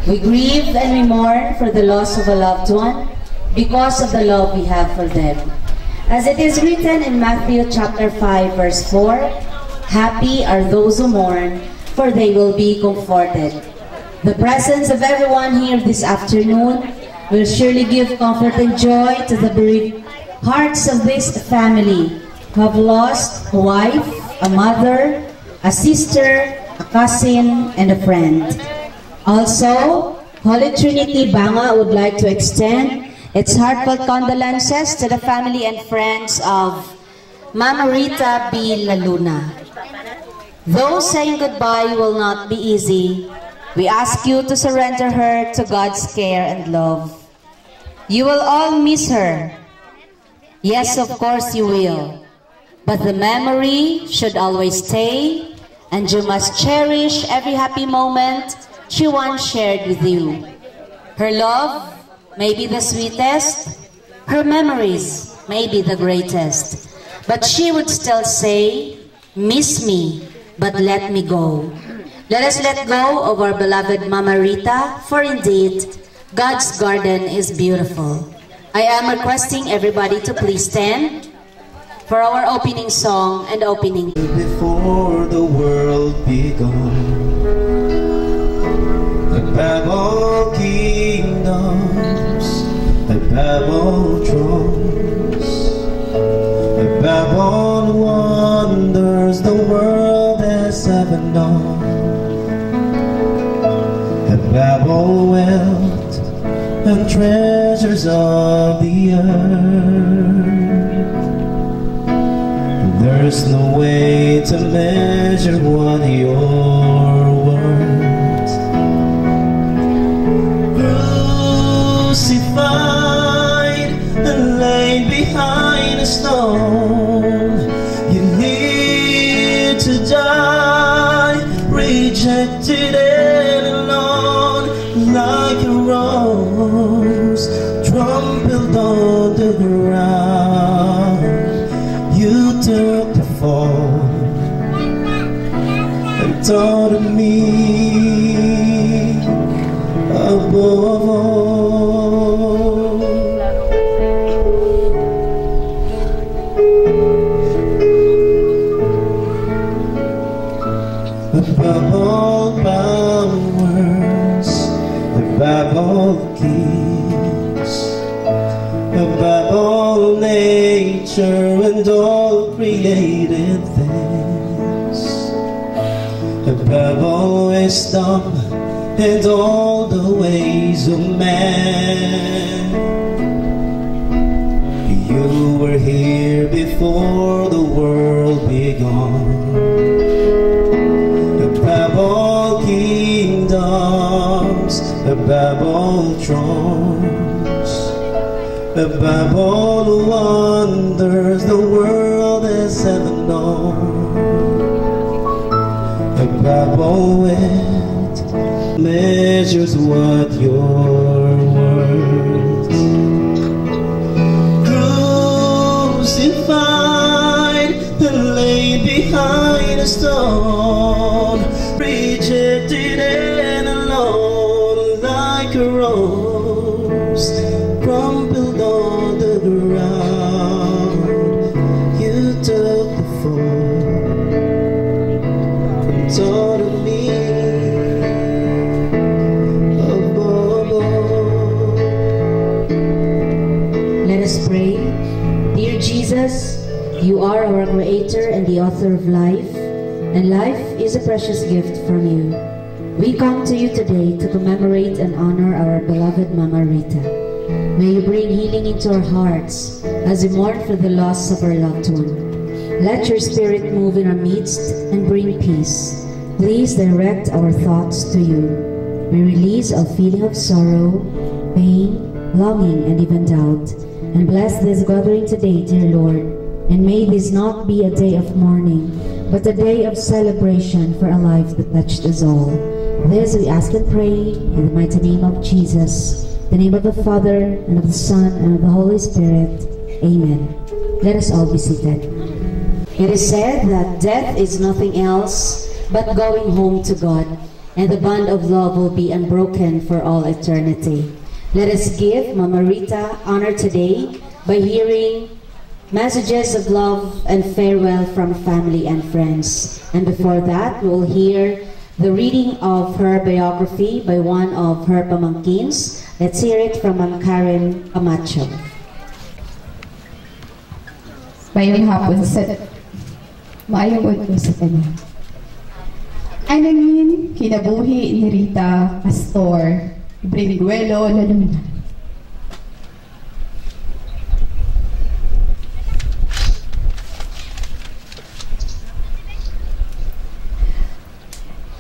We grieve and we mourn for the loss of a loved one because of the love we have for them. As it is written in Matthew chapter 5 verse 4, happy are those who mourn, for they will be comforted. The presence of everyone here this afternoon will surely give comfort and joy to the bereaved hearts of this family who have lost a wife, a mother, a sister, a cousin, and a friend. Also, Holy Trinity Banga would like to extend its heartfelt condolences to the family and friends of Mama Rita B. Laluna. Though saying goodbye will not be easy, we ask you to surrender her to God's care and love. You will all miss her. Yes, of course you will. But the memory should always stay, and you must cherish every happy moment she once shared with you. Her love may be the sweetest, her memories may be the greatest, but she would still say, miss me, but let me go. Let us let go of our beloved Mama Rita, for indeed, God's garden is beautiful. I am requesting everybody to please stand for our opening song and opening. Before the world began, above all kingdoms, above all thrones, above all wonders the world has ever known, above all wealth and treasures of the earth, there's no way to measure what you're worth. Crucified and laid behind a stone, you need to die, rejected and alone, like a rose trampled on the ground. You took the fall and taught me above all. Above all powers, above all keys, above all nature and all created things, above all wisdom and all the ways of man. You were here before the world began. Above all kingdoms, above all thrones, above all wonders the world has ever known, above all weight measures what you're worth. Crucified and laid behind a stone, rejected and alone, like a rose crumpled on the ground. You took the fall and taught me above all. Let us pray. Dear Jesus, you are our Creator and the author of life, and life is a precious gift from you. We come to you today to commemorate and honor our beloved Mama Rita. May you bring healing into our hearts as we mourn for the loss of our loved one. Let your spirit move in our midst and bring peace. Please direct our thoughts to you. may release of feeling of sorrow, pain, longing, and even doubt. And bless this gathering today, dear Lord, and may this not be a day of mourning, but a day of celebration for a life that touched us all. This we ask and pray in the mighty name of Jesus, the name of the Father, and of the Son, and of the Holy Spirit. Amen. Let us all be seated. It is said that death is nothing else but going home to God, and the bond of love will be unbroken for all eternity. Let us give Mama Rita honor today by hearing messages of love and farewell from family and friends. And before that, we will hear the reading of her biography by one of her pamangkins. Let's hear it from Ma'am Karen Camacho. Mayong hapon sa maayong udto sa kanya. Anangin kinabuhi ni Rita Pastor Briniguelo Laluna.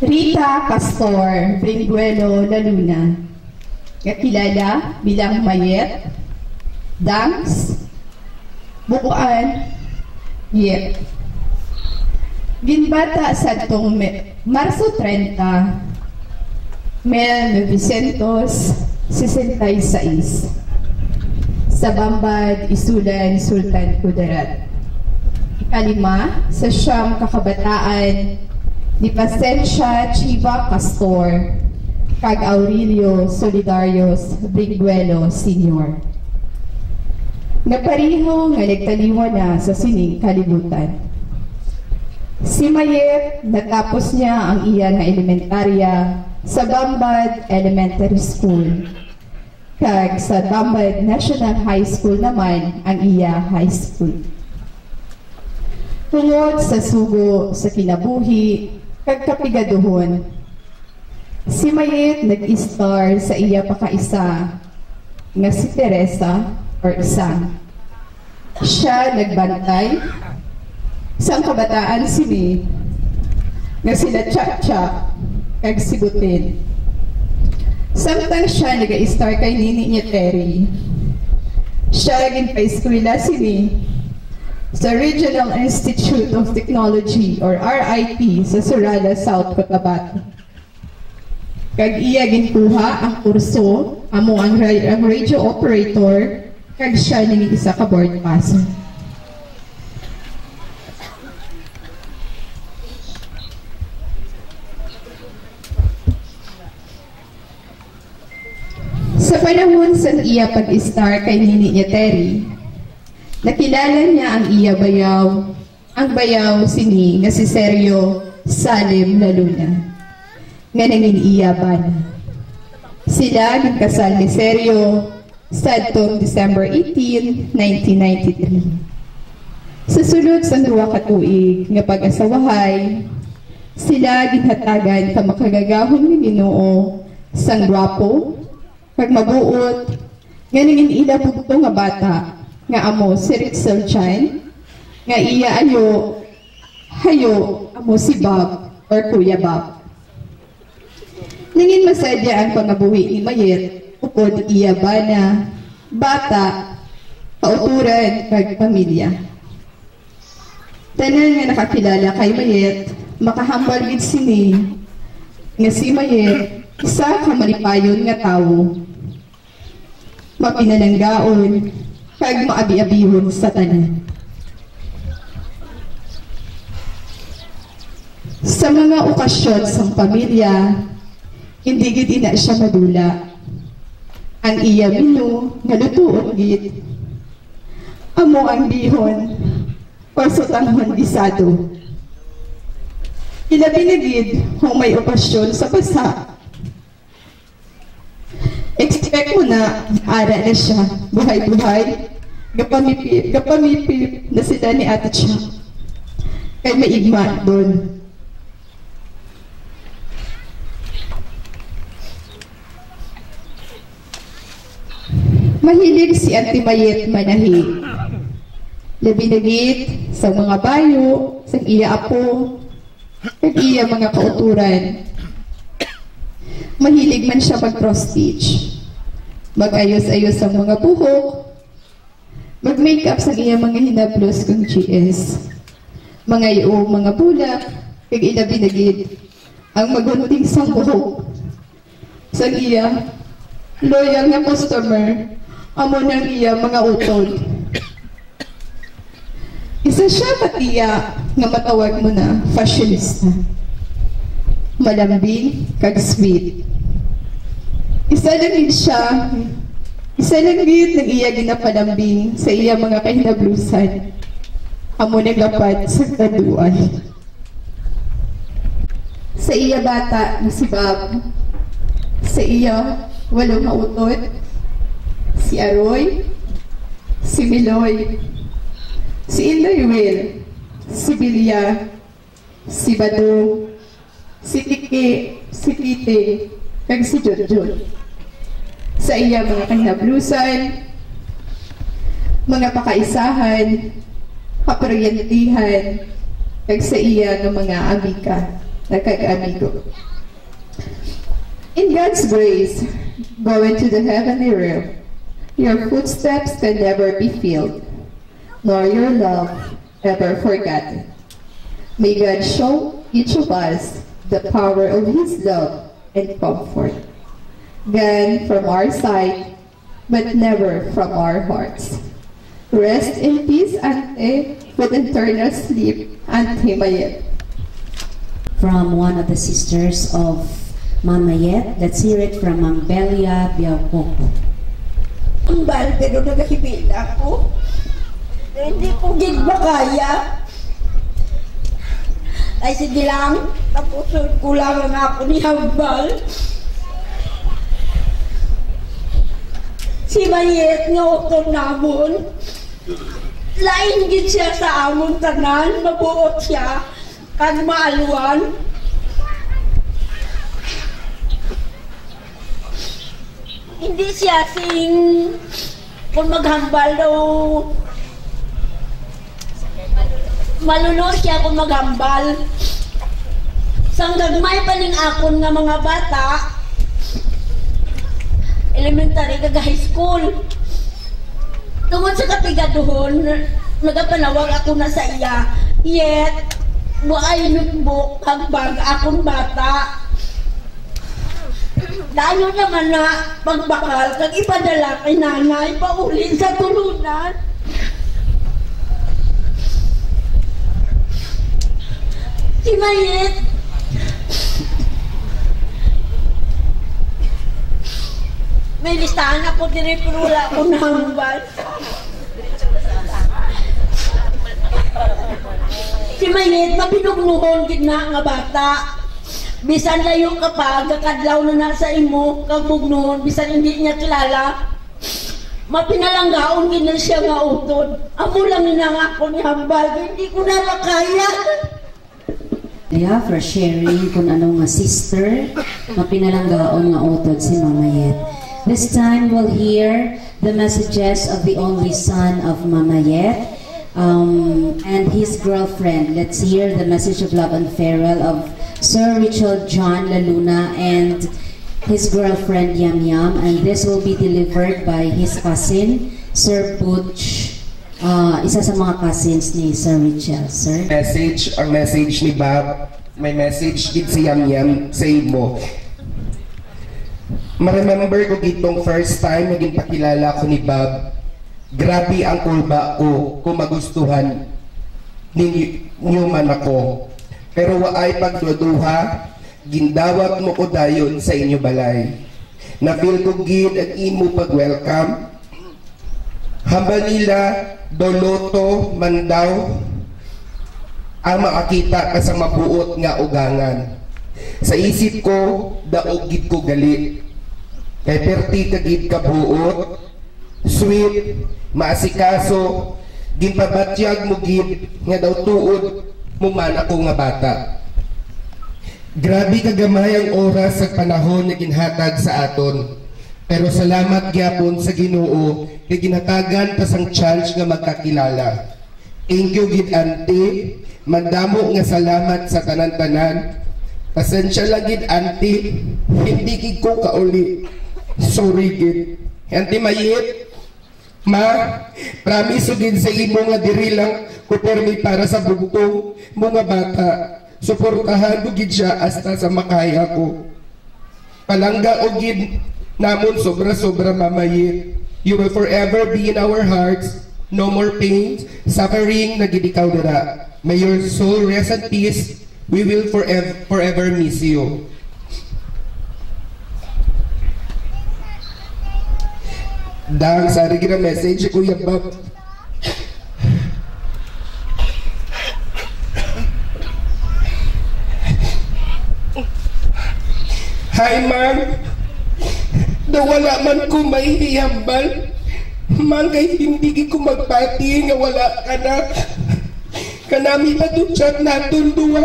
Rita Pastor Briniguelo Laluna, kakilala bilang Mayet, Dangs, Bukuan, Yep. Ginbata sa itong Marso 30, 1966, sa Bambad, Isulan, Sultan Kudarat. Ikalima, sa siyam kakabataan ni Pasensya Chiva Pastor, kag Aurelio Solidarios Briniguelo Sr. Napariho nga nagtaliwa na sa sining kalibutan. Si Mayet, natapos niya ang iya nga elementarya sa Bambad Elementary School. Kag sa Bambad National High School naman ang iya high school. Tungod sa sugo sa kinabuhi, kag kapigaduhon, si Mayet nag-star sa iya pakaisa nga si Teresa or Isang. Siya nagbantay sa kabataan sini nga sila Cha-Cha kag Sibutin. Samtang siya nag-star kay nini niya Terry, siya naging pa-eskwela sini sa Regional Institute of Technology or RIT sa Surala, South Cotabato. Kag iya ginkuha ang kurso amo ang radio operator, kag siya naging isa ka board passer. Sa panahon sa iya pag-star kay nini niya Terry, nakilala niya ang iya bayaw, ang bayaw sini nga si Sergio Salim Laluna, nga nangin iya bana. Sila nagkasal ni Sergio sadtong December 18, 1993. Sa sulod sa duwa ka tuig nga pag-asawahay, sila ginhatagan ka makagagahon ni Ginoo sang gwapo, kag mabuot, nga nangin ila bugto nga bata, nga amo si Ritzel Chan, nga iya hayo amo si Bob or Kuya Bob. Nangin masadya ang pangabuhi ni Mayet, upod iya bana, bata, kauturan, kag pamilya. Tanan nga nakakilala kay Mayet, makahambal gid sini, nga si Mayet, isa ka malipayon nga tawo, mapinalanggaon, kag maabi-abihon sa tanan. Sa mga okasyon sa pamilya, hindi gid ina siya madula. Ang iya menu nga lutuon gid amo ang bihon or sutanghon bisado. Ilabi na gid kung may okasyon sa basa. Expect mo na ara na siya, buhay-buhay, gapamipip na sila ni Ate Cha. Kaya may igma doon. Mahilig si Auntie Mayet manahi. Labi-lagit sa mga bayo, sa iya apo, kag iya mga kauturan. Mahilig man siya mag-cross-stitch. Mag-ayos-ayos ang mga buhok. Mag-makeup sa iya mga hinablos kung GS. Mga iong mga bulak, kag inabinagid. Ang magunting sa buhok. Sa iya, loyal na customer, amo ng iya mga utod. Isa siya patiya nga matawag mo na fashionista. Malambing kag sweet. Isa lang ng iya ginapalambing sa iya mga kahinablusan. Amo nagapat sa kaduan. Sa iya bata na si Bob. Sa iya walong mautot. Si Aroy, si Miloy, si Inday Will, si Bilya, si Bado, si Tiki, si Tite, kag si Jodjod. Sa iya mga kahinablusan, mga pakaisahan, kaparyentihan, kag sa iya ng mga amika, nagkag-amigo. In God's grace, go into the heavenly realm. Your footsteps can never be filled, nor your love ever forgotten. May God show each of us the power of His love and comfort. Gone from our side, but never from our hearts. Rest in peace, Ante, with eternal sleep, Ante Mayet. From one of the sisters of Ma'am Mayet, let's hear it from Ma'am Belia Biaucoco. Ang bal, pero nagahibin ako. Hindi ko gig makaya. Ay sige lang, tapos kulang na ako ni Hambal. Si Mayet nga utol namon. Lain gid siya sa amon tanan, mabuot siya, kag maaluan. Hindi siya sing kung maghambal daw. Maluno siya kung maghambal. Sang gagmay pa ning akon nga mga bata, elementary kag high school. Tungod sa kapigaduhon, nagapanawag ako na sa iya. Yet, waay notebook kag bag akong bata. Dayo naman na pagbakal kag ipadala kay nanay pauli sa tulunan. Si Mayet, may listahan ako diri pero wala ko nahambal. Si Mayet, mapinugnuhon gid na nga bata. Bisan layo kapag kakadlaw na nasa imo, kagmugnoon, bisan hindi niya kilala, mapinalanggaon gid na siya nga utod. Amo lang ninangako ni hambal, hindi ko na makaya. Yeah, for sharing kung ano nga sister, mapinalanggaon nga utod si Mama Mayet. This time we'll hear the messages of the only son of Mama Mayet and his girlfriend. Let's hear the message of love and farewell of Sir Richard John Laluna and his girlfriend Yam Yam, and this will be delivered by his cousin, Sir Butch, isa sa mga cousins ni Sir Richard. Sir? Ang message ni Bob, may message din si Yam Yam sa imo. Ma-remember ko ditong first time naging pakilala ko ni Bob, grabe ang kulba ko kung magustuhan ninyo man ako. Pero waay pagduduha, gindawat mo ko dayon sa inyo balay. Na-feel ko gid ang imo pag-welcome. Hambal nila, doloto, mandaw, ang makakita ka sa mabuot nga ugangan. Sa isip ko, daog gid ko gali. Kay perti ka gid ka buot, sweet, maasikaso, ginpabatyag mo gid, nga daw tuod, muman ako nga bata. Grabe kagamay ang oras sa panahon na ginhatag sa aton. Pero salamat gyapon sa Ginoo kay ginhatagan ta sang chance nga magkakilala. Thank you gid auntie, mandamo nga salamat sa tanan-tanan. Pasensya lang gid auntie hindi gid ko kauli. Sorry gid. Auntie Mayet, ma, promise gid sa imo nga diri lang ko permi para sa bugtong mga bata. Suportahan ko gid siya hasta sa makaya ko. Palangga o gid namon sobra-sobra Mamayet. You will forever be in our hearts. No more pain, suffering na gid ikaw dira. May your soul rest in peace. We will forever miss you. Dang, sari gina message, Kuya Bob. Hi, ma'am. Nawala man ko may hiyambal. Man, kay hindi ko magpati nga wala ka na. Kanami na itong chat natin duwa.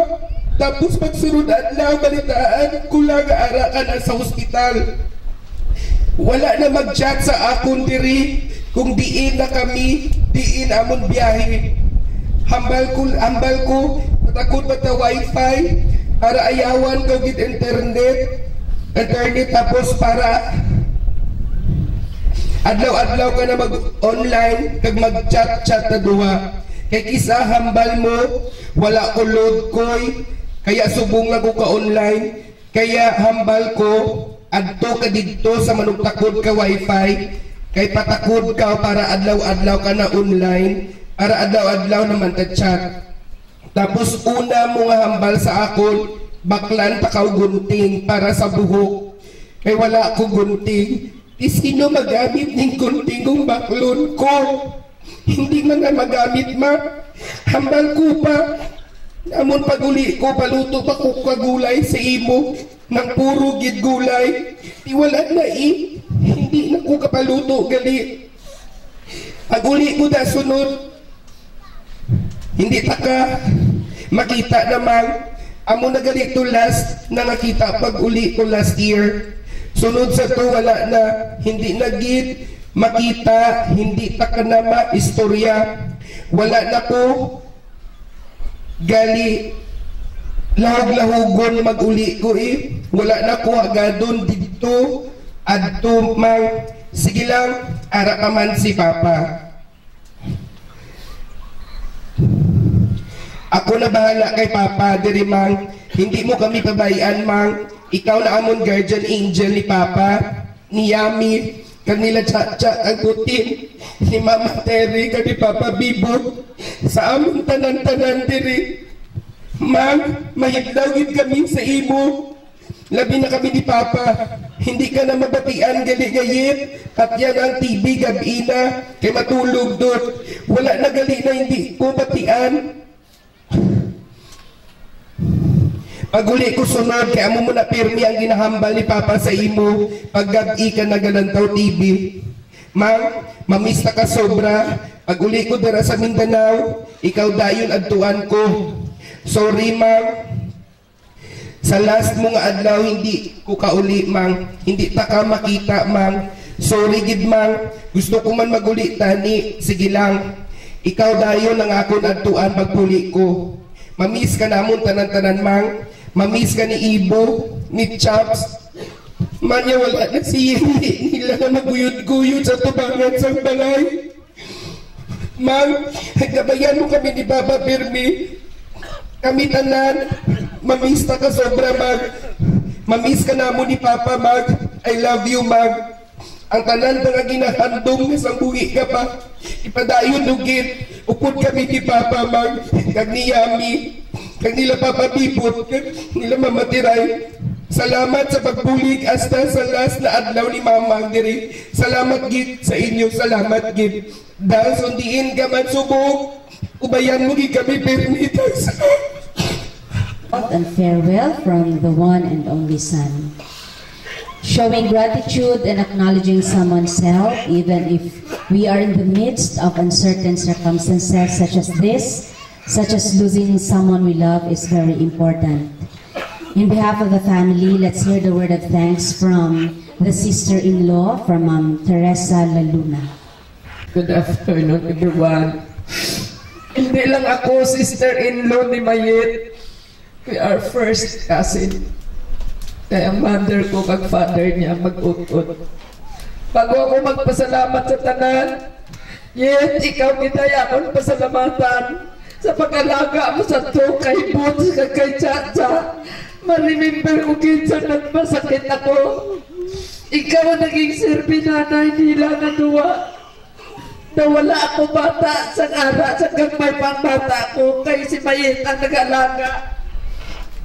Tapos pagsunod adlaw balitaan ko lang ara ka na sa ospital. Wala na mag-chat sa akong diri kung diin na kami, diin amon biyahe. Hambal ko, patakot pa ta wifi para ayawan ko gid internet tapos para adlaw-adlaw ka na mag-online kag mag-chat na duha. Kay kisa hambal mo, wala ko load koy, kaya subong lang ko ka-online, kaya hambal ko, adto ka dito sa manugtakod ka wifi, kay patakod ka para adlaw-adlaw ka na online, para adlaw-adlaw naman ta chat. Tapos una mo nga hambal sa akon, baklan takaw gunting para sa buhok, kay wala ko gunting. Sino magamit ng gunting kong baklon ko? Hindi man na magamit, ma. Hambal ko pa. Amon paguli ko, paluto pa ko kagulay sa imo ng puro gid gulay. Di wala na hindi na ko kapaluto gali. Paguli ko na sunod, hindi ta ka makita naman. Amon na gali to last na nakita pag-uli ko last year. Sunod sa to wala na, hindi na gid makita, hindi ta ka na ma-istorya. Wala na ko gali lahog-lahogon mag-uli ko wala na ko agadon dito adto mang sige lang ara ka man si Papa. Ako na bahala kay Papa diri mang, hindi mo kami pabayaan mang. Ikaw na amon guardian angel ni Papa, ni Yami, kanila Chacha agutin, ni Mama Terry, kani Papa Bibo, sa amon tanan-tanan diri. Mang, mahidlawin kami sa imo. Labi na kami ni Papa, hindi ka na mabatian gali-gayit, at yan ang TV gabi na, kay matulog doon. Wala na gali na hindi ko batian. Paguli ko sunod, kaya mo muna pirmi ang ginahambal ni Papa sa imo, paggabi ka na galantaw TV. Mang, mamista ka sobra, paguli ko dara sa Mindanao, ikaw dayon adtuan ko. Sorry, Mang. Sa last mong adlaw, hindi ko kauli, Mang. Hindi ta ka makita, Mang. Sorry, gid, Mang. Gusto ko man maguli tani. Sige lang. Ikaw dayon ang akon adtuan pagpuli ko. Mamiss ka namon tanan-tanan, Mang. Mamiss ka ni Ibo, ni Chaps. Manya wala na siya, hindi nila na maguyod-guyod sa tubangan sa balay. Mang, gabayan mo kami ni Baba Pirmi. Kami tanan, mamiss ka sobra, Mag. Mamiss ka na mo ni Papa, Mag. I love you, Mag. Ang tanan na nga ginahandong sa buhi ka pa. Ipadayon dugit. Upod kami ni Papa, Mag. Kag ni Yami. Kag nila Papa Bibot. Kag nila Mama Tiray. Salamat sa pagbulig hasta sa last na adlaw ni Mama diri. Salamat gid sa inyo. Salamat gid. Dahil sundiin ka man subok. Ubayan mo gid kami permitas. And farewell from the one and only Son. Showing gratitude and acknowledging someone's help, even if we are in the midst of uncertain circumstances such as this, such as losing someone we love, is very important. In behalf of the family, let's hear the word of thanks from the sister-in-law, from Teresa Laluna. Good afternoon, everyone. Hindi lang ako sister-in-law ni Mayet. We are first cousin. Kaya mother ko kag father niya mag-utod. Bago ako magpasalamat sa tanan, yet ikaw gitaya akong pasalamatan sa pag-alaga mo sa to kay Boots kag kay Chacha. Ma-remember ko kinsa nagmasakit ako. Ikaw ang naging sirbi nanay nila na duwa. Nawala ako bata sa ara sa may pambata ko kay si Mayet ang nag-alaga.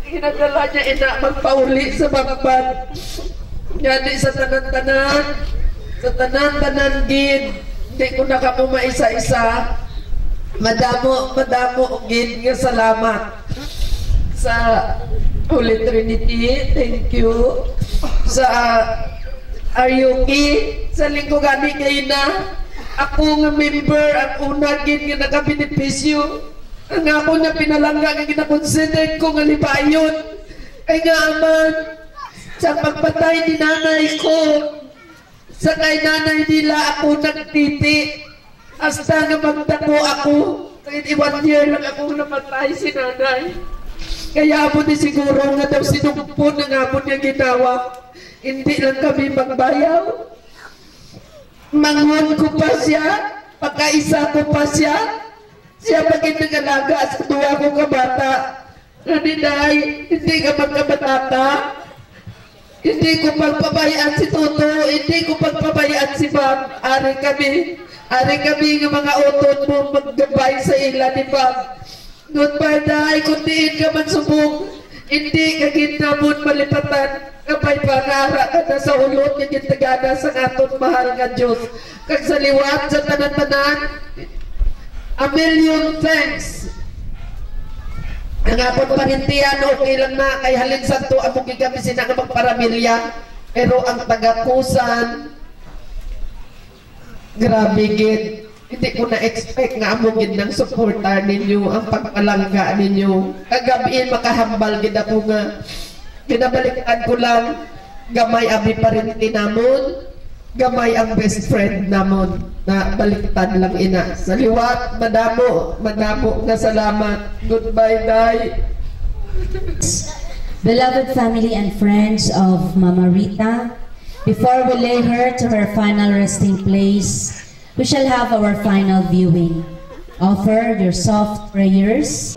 Ginadala niya ina magpauli sa bangban. Yani sa tanan-tanan, sa tanan-tanan gid, hindi ko na kamo maisa-isa. Madamo gid nga salamat sa Holy Trinity. Thank you sa Ayuki, sa linggo gani kay na ako nga member ang una gid nga nakabenepisyo. Ang ako na pinalangga nga gina-consider ko nga libayon. Ay nga aman, sa pagpatay ni nanay ko, sa kay nanay nila ako nagtiti. Hasta nga magdako ako, kahit 1 year lang ako namatay si nanay. Kaya mo ni siguro nga daw sinumpon ang amon niya ginawa. Hindi lang kami magbayaw. Mangon ko pa siya, pagkaisa ko pa siya. Siya pagin nag-alaga sa tuwa ko kabata. Naninay, hindi ka magkabatata. Hindi ko pagpabayaan si Toto, hindi ko pagpabayaan si Bob. Ari kami ng mga utot mo maggabay sa ila ni Bob. Noon pa dahi, kundiin ka man subong, hindi ka ginamon malipatan, kapay panara ka na sa ulot, nagintagana sa aton mahal nga Diyos. Kag sa liwat, sa tanan-tanan, a million thanks. Ang apon panintiyan, okay lang na, kay halin santo, among kami sinang magparamilya, pero ang tagakusan, grabe gid. Hindi ko na-expect nga among gid ng suporta ninyo, ang pagpalangga ninyo. Kagabi makahambal gid ako nga kinabalikan ko lang, gamay abi pa rin tinamon, gamay ang best friend namon na baliktad lang ina. Sa liwat, madamo nga salamat. Goodbye, Day. Beloved family and friends of Mama Rita, before we lay her to her final resting place, we shall have our final viewing. Offer your soft prayers.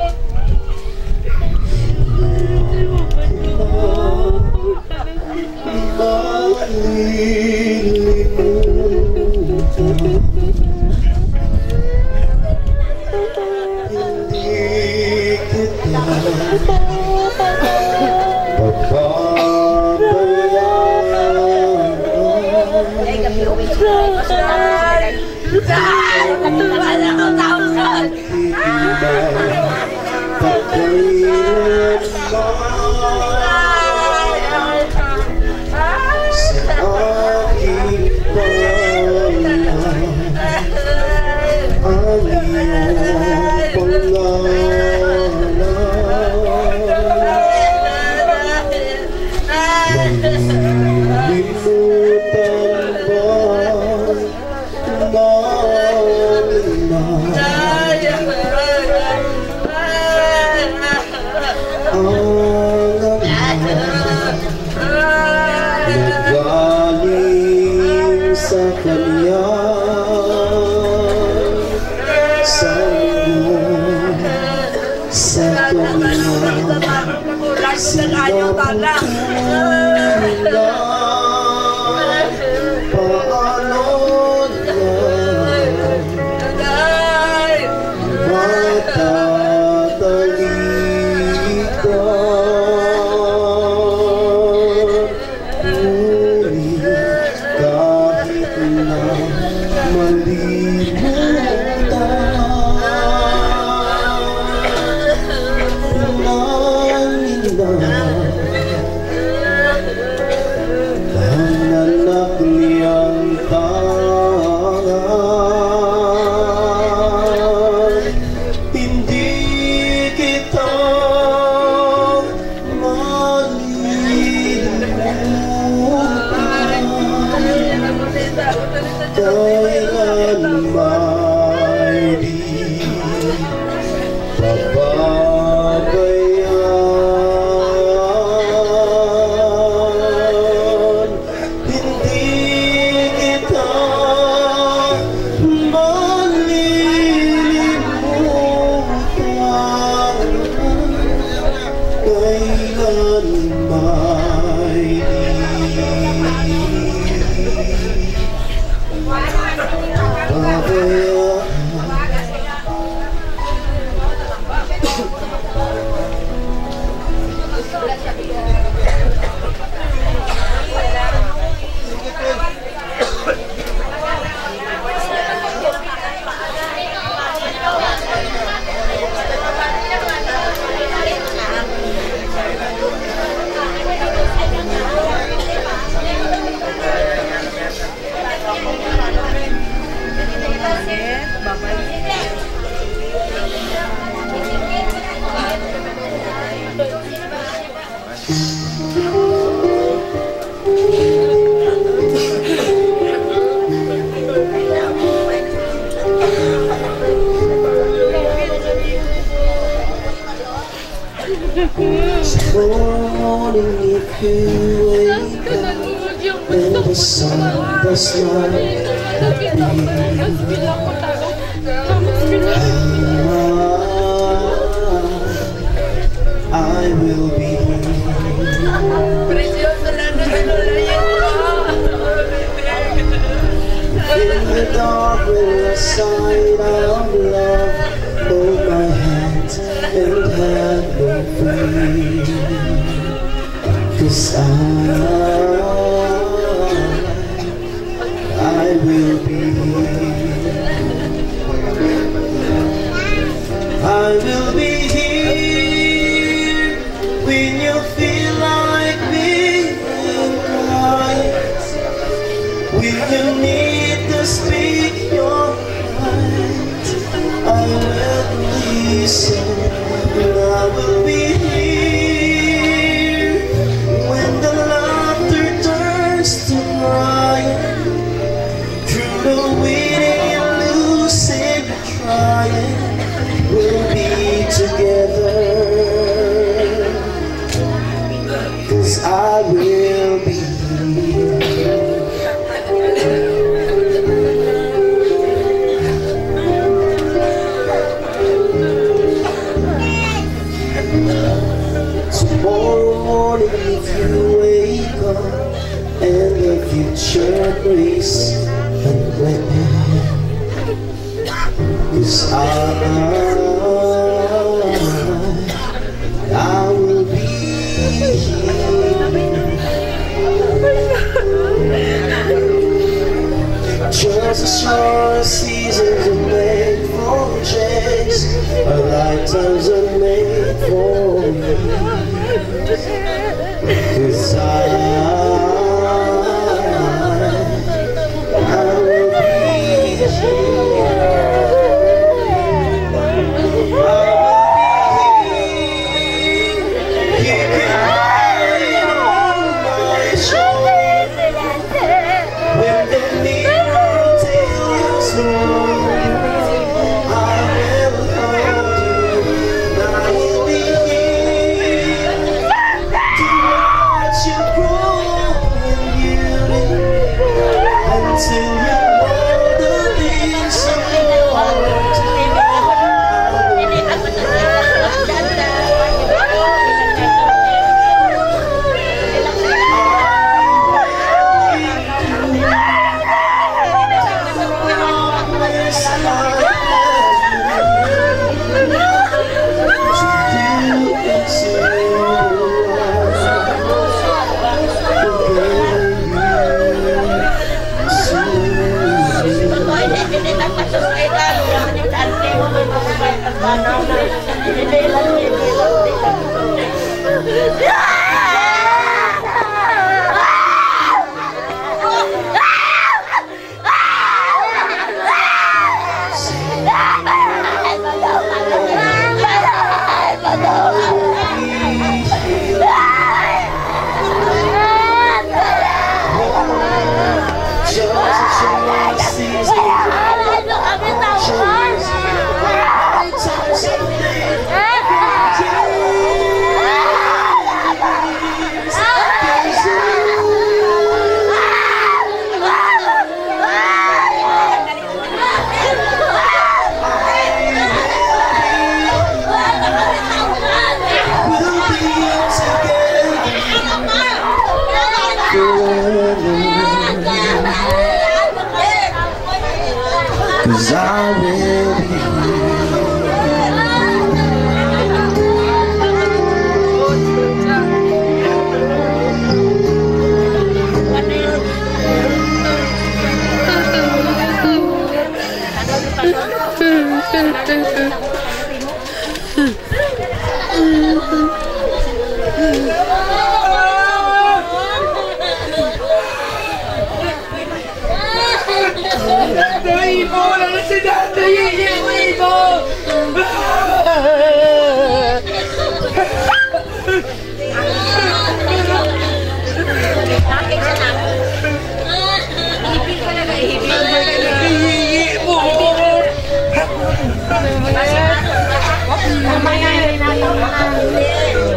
Tomorrow morning if you wake up and the sun does not I will be in the dark with a sight of love. Hold my hand and have me free. 'Cause I will be here. I will be here when you feel like being quiet, when you need to speak your mind. I will listen, and I will be here when the laughter turns to crying, through the winning and losing, trying, we'll be together. 'Cause I will be here. Tomorrow morning if you wake up and the future grace and plan, 'cause I will be here. Just as sure as seasons are made for change, our lifetimes are made for me. 'Cause I will be here. Cause I will be Mamaya rin natin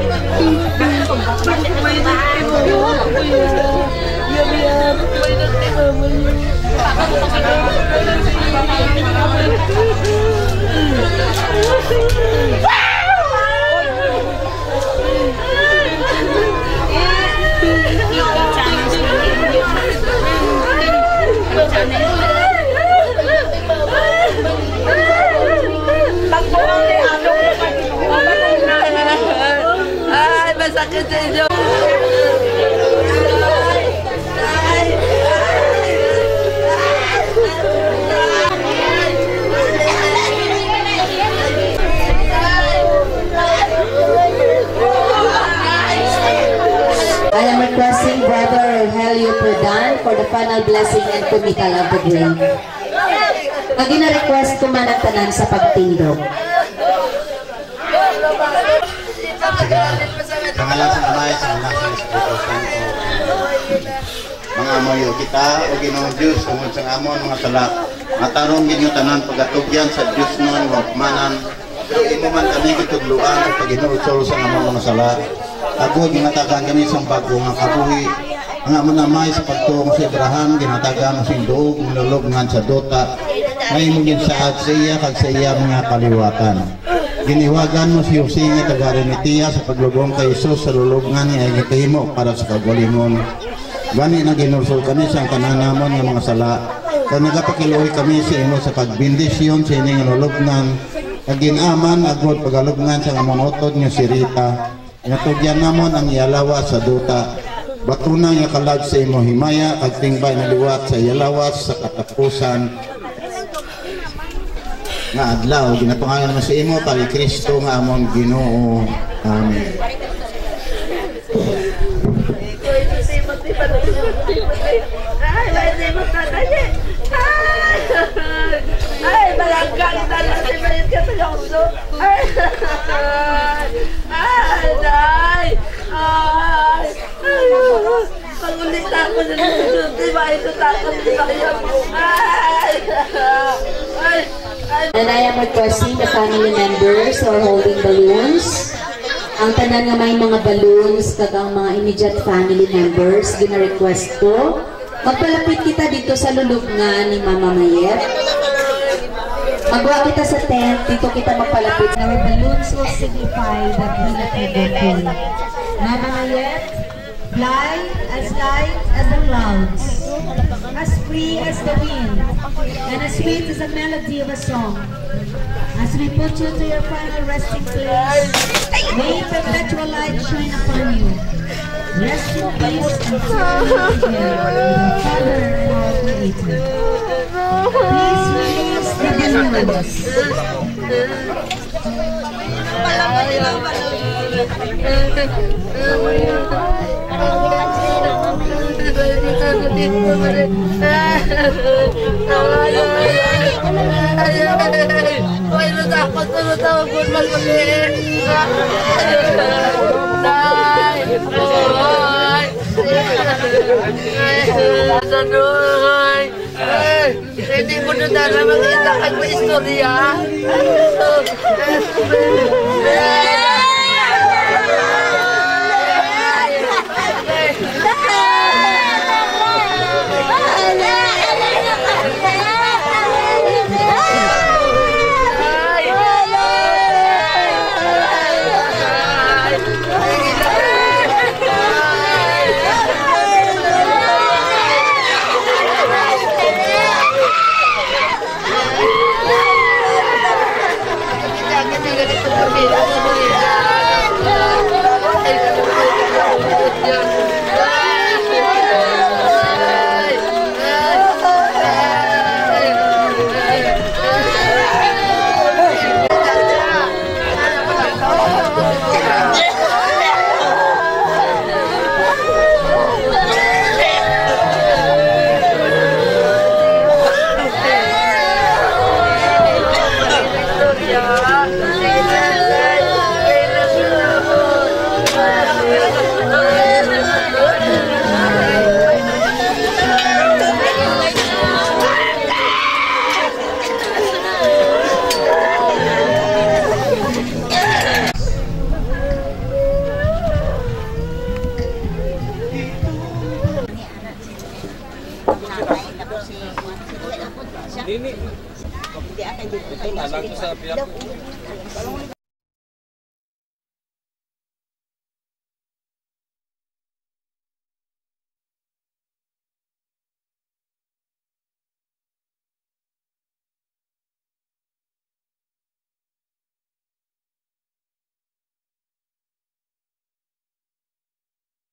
Ay, masakit sa inyo. I am requesting Brother Rogelio Perdan for the final blessing and committal of the grave. Ang gina-request ko man ang tanan sa pagtindog. Sa ngalan sa Amay, sa ngalan sa Espiritu Santo. Mga amoyo kita o Ginoong Diyos, tungod sa amon mga sala. Matarong ginyo tanan pagatugyan sa Diyos nun, wakmanan. Pero imo man kami kitudluan at pag-inuusol sa amon mga sala. Ako, ginatagan kami sa bago nga kabuhi. Ang amon Amay sa pagtuong sa Abraham, ginatagan mo sa induog, mululubngan sa dota. Ngayon mo ginsaad sa iya, kag sa iya mga kaliwatan. Giniwagan mo si Jose nga taga-Arimatea sa paglubong kay Jesus sa lulubngan niya ay gitahimo para sa kagalingon. Gani na ginursul kami sa kananamon ng mga sala. Kung nagapakiluoy kami sa imo sa pagbindisyon sa ining lulubngan, kag ginaman agod pagalubngan sa amonotod nga si Rita. Natugyan namon ang iyalawas sa duta. Batuna nga kalag sa imo himaya, kag tingbay na liwat sa iyalawas sa katapusan. Nga adlaw, ginapangalan mo sa imo, pari Kristo nga amon Ginoo. Amen. Ay, malanggang na si Marit ka sa Yongso. Ay, pangulit ako na nasusunod, diba? Ito takot sa iyo. And I am requesting the family members who are holding balloons. Ang tanan nga may mga balloons kag ang mga immediate family members gina-request ko. Magpalapit kita dito sa lulubngan ni Mama Mayet. Magwa kita sa tent, dito kita magpalapit. Our balloons will signify that we let you go full. Mama Mayet, fly as light as the clouds, as free as the wind, and as sweet as the melody of a song. As we put you to your final resting place, may perpetual light shine upon you. Rest in peace and serve together with our Father and our Creator. Please release the balloons. Hindi mo na dala mag-isa kag may istorya. sa